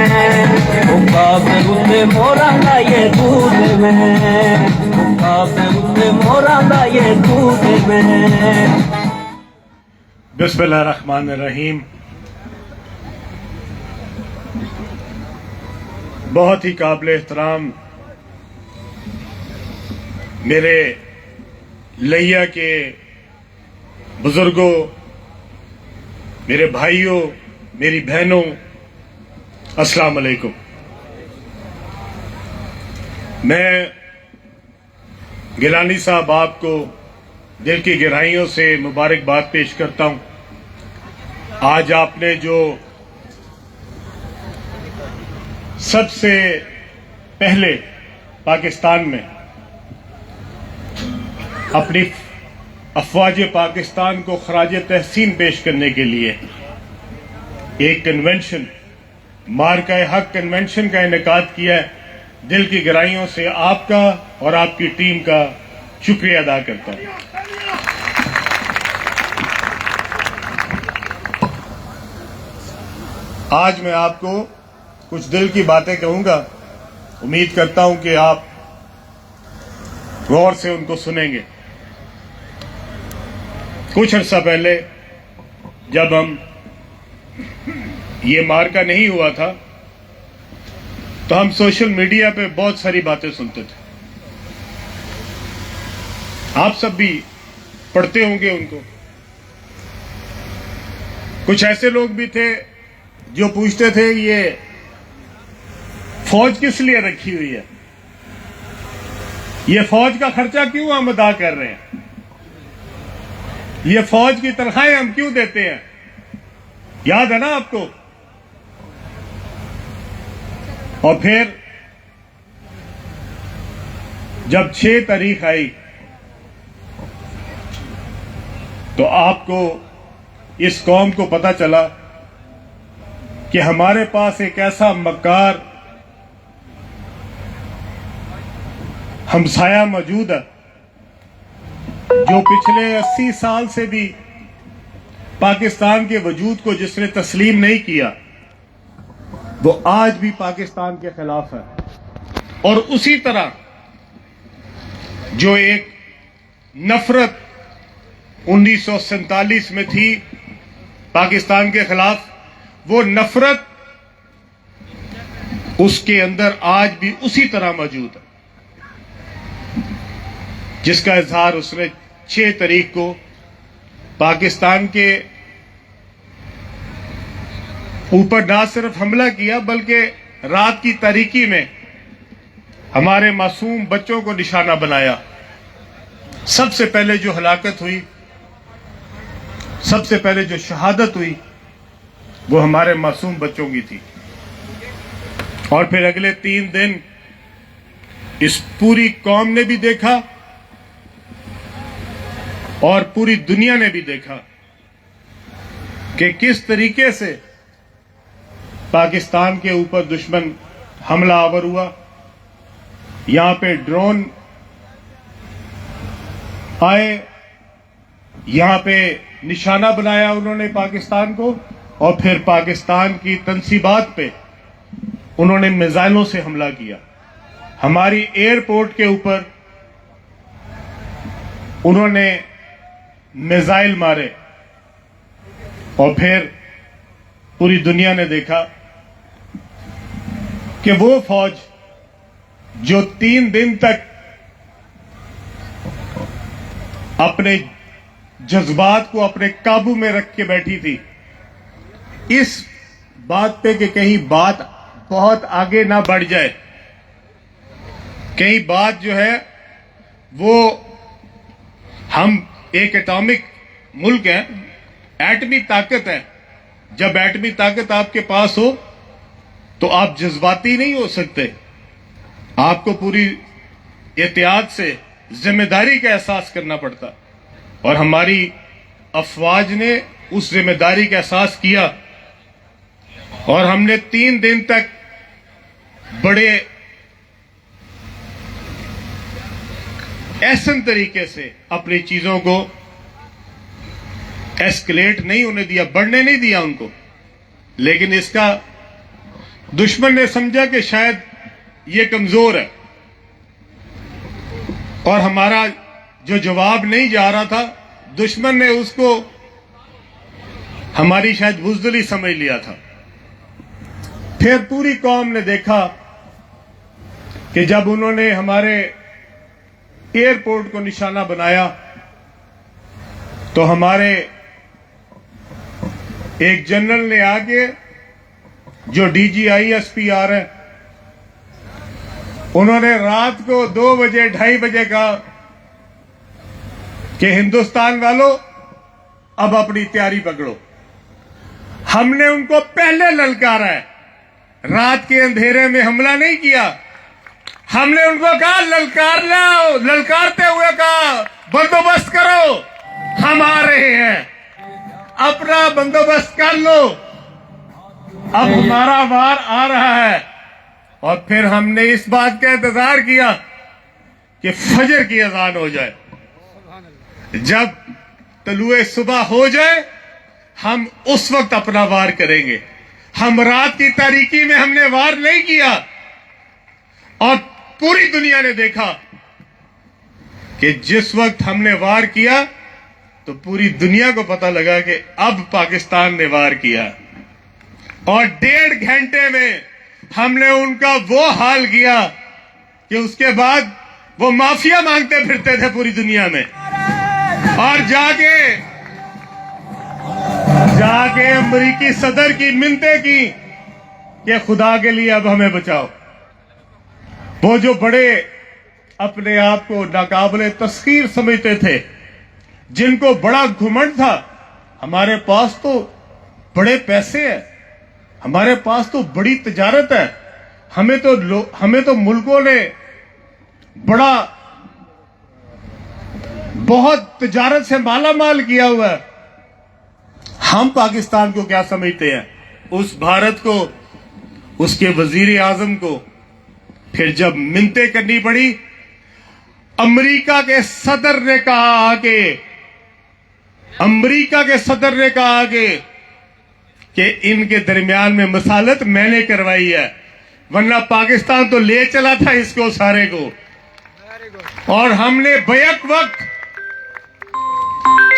काफे उठे मोरा का ये दूसरे में काफे उठे मोरा का ये दूसरे में। बिस्मिल्लाहिर्रहमानिर्रहीम। बहुत ही काबिल एहतराम मेरे लैया के बुजुर्गों, मेरे भाइयों, मेरी बहनों, अस्सलाम वालेकुम। मैं गिलानी साहब आपको दिल की गहराइयों से मुबारकबाद पेश करता हूं। आज आपने जो सबसे पहले पाकिस्तान में अपनी अफवाज पाकिस्तान को खराज तहसीन पेश करने के लिए एक कन्वेंशन, मार्का हक कन्वेंशन का इनेकाद किया है, दिल की गहराइयों से आपका और आपकी टीम का शुक्रिया अदा करता हूं। आज मैं आपको कुछ दिल की बातें कहूंगा। उम्मीद करता हूं कि आप गौर से उनको सुनेंगे। कुछ अर्सा पहले जब हम ये मार्का नहीं हुआ था तो हम सोशल मीडिया पे बहुत सारी बातें सुनते थे। आप सब भी पढ़ते होंगे उनको। कुछ ऐसे लोग भी थे जो पूछते थे ये फौज किस लिए रखी हुई है, ये फौज का खर्चा क्यों हम अदा कर रहे हैं, ये फौज की तनख्वाहें हम क्यों देते हैं। याद है ना आपको। और फिर जब 6 तारीख आई तो आपको, इस कौम को पता चला कि हमारे पास एक ऐसा मक्कार हमसाया मौजूद है जो पिछले 80 साल से भी पाकिस्तान के वजूद को जिसने तस्लीम नहीं किया, वो आज भी पाकिस्तान के खिलाफ है। और उसी तरह जो एक नफरत 1947 में थी पाकिस्तान के खिलाफ, वो नफरत उसके अंदर आज भी उसी तरह मौजूद है, जिसका इजहार उसने 6 तारीख को पाकिस्तान के ऊपर ना सिर्फ हमला किया बल्कि रात की तारीकी में हमारे मासूम बच्चों को निशाना बनाया। सबसे पहले जो हलाकत हुई, सबसे पहले जो शहादत हुई, वो हमारे मासूम बच्चों की थी। और फिर अगले 3 दिन इस पूरी कौम ने भी देखा और पूरी दुनिया ने भी देखा कि किस तरीके से पाकिस्तान के ऊपर दुश्मन हमला आवर हुआ। यहां पे ड्रोन आए, यहां पे निशाना बनाया उन्होंने पाकिस्तान को, और फिर पाकिस्तान की तंसीबात पे उन्होंने मिसाइलों से हमला किया। हमारी एयरपोर्ट के ऊपर उन्होंने मिसाइल मारे, और फिर पूरी दुनिया ने देखा कि वो फौज जो 3 दिन तक अपने जज्बात को अपने काबू में रख के बैठी थी, इस बात पे कि कहीं बात बहुत आगे ना बढ़ जाए, कहीं बात जो है वो, हम एक एटॉमिक मुल्क हैं, एटमी ताकत है। जब एटमी ताकत आपके पास हो तो आप जज्बाती नहीं हो सकते, आपको पूरी एहतियात से जिम्मेदारी का एहसास करना पड़ता। और हमारी अफवाज ने उस जिम्मेदारी का एहसास किया, और हमने 3 दिन तक बड़े ऐसन तरीके से अपनी चीजों को एस्केलेट नहीं होने दिया, बढ़ने नहीं दिया उनको। लेकिन इसका दुश्मन ने समझा कि शायद ये कमजोर है, और हमारा जो जवाब नहीं जा रहा था, दुश्मन ने उसको हमारी शायद बुज़दिली समझ लिया था। फिर पूरी कौम ने देखा कि जब उन्होंने हमारे एयरपोर्ट को निशाना बनाया, तो हमारे एक जनरल ने आके, जो DGISPR है, उन्होंने रात को 2 बजे 2:30 बजे कहा कि हिंदुस्तान वालों अब अपनी तैयारी पकड़ो। हमने उनको पहले ललकारा है, रात के अंधेरे में हमला नहीं किया। हमने उनको कहा ललकार लो, ललकारते हुए कहा बंदोबस्त करो, हम आ रहे हैं, अपना बंदोबस्त कर लो, अब हमारा वार आ रहा है। और फिर हमने इस बात का इंतजार किया कि फजर की अजान हो जाए, जब तलुए सुबह हो जाए हम उस वक्त अपना वार करेंगे। हम रात की तारीकी में हमने वार नहीं किया, और पूरी दुनिया ने देखा कि जिस वक्त हमने वार किया तो पूरी दुनिया को पता लगा कि अब पाकिस्तान ने वार किया, और 1.5 घंटे में हमने उनका वो हाल किया कि उसके बाद वो माफिया मांगते फिरते थे पूरी दुनिया में, और जाके अमरीकी सदर की मिन्नतें की कि खुदा के लिए अब हमें बचाओ। वो जो बड़े अपने आप को नाकाबिले तस्खीर समझते थे, जिनको बड़ा घुमंड था, हमारे पास तो बड़े पैसे हैं, हमारे पास तो बड़ी तजारत है, हमें तो मुल्कों ने बहुत तजारत से माला माल किया हुआ है। हम पाकिस्तान को क्या समझते हैं? उस भारत को, उसके वजीर आजम को फिर जब मिन्नतें करनी पड़ी, अमेरिका के सदर ने कहा कि इनके दरमियान में मसालत मैंने करवाई है, वरना पाकिस्तान तो ले चला था इसको सारे को। और हमने बैक वक्त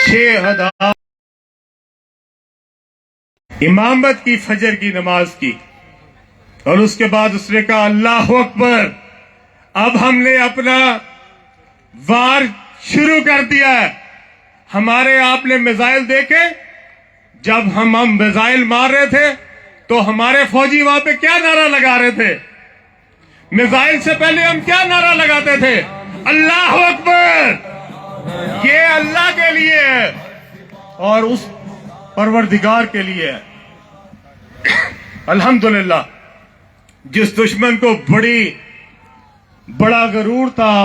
6000 इमामत की, फजर की नमाज की, और उसके बाद उसने कहा अल्लाह अकबर, अब हमने अपना वार शुरू कर दिया है। हमारे आपने मिसाइल देखे, जब हम मिसाइल मार रहे थे तो हमारे फौजी वहां पे क्या नारा लगा रहे थे? मिसाइल से पहले हम क्या नारा लगाते थे? अल्लाह अकबर। ये अल्लाह के लिए है और उस परवरदिगार के लिए है। अल्हम्दुलिल्लाह, जिस दुश्मन को बड़ा गरूर था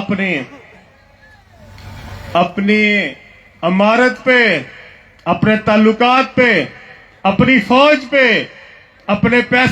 अपनी अमारत पे, अपने ताल्लुकात पे, अपनी फौज पे अपने पैसे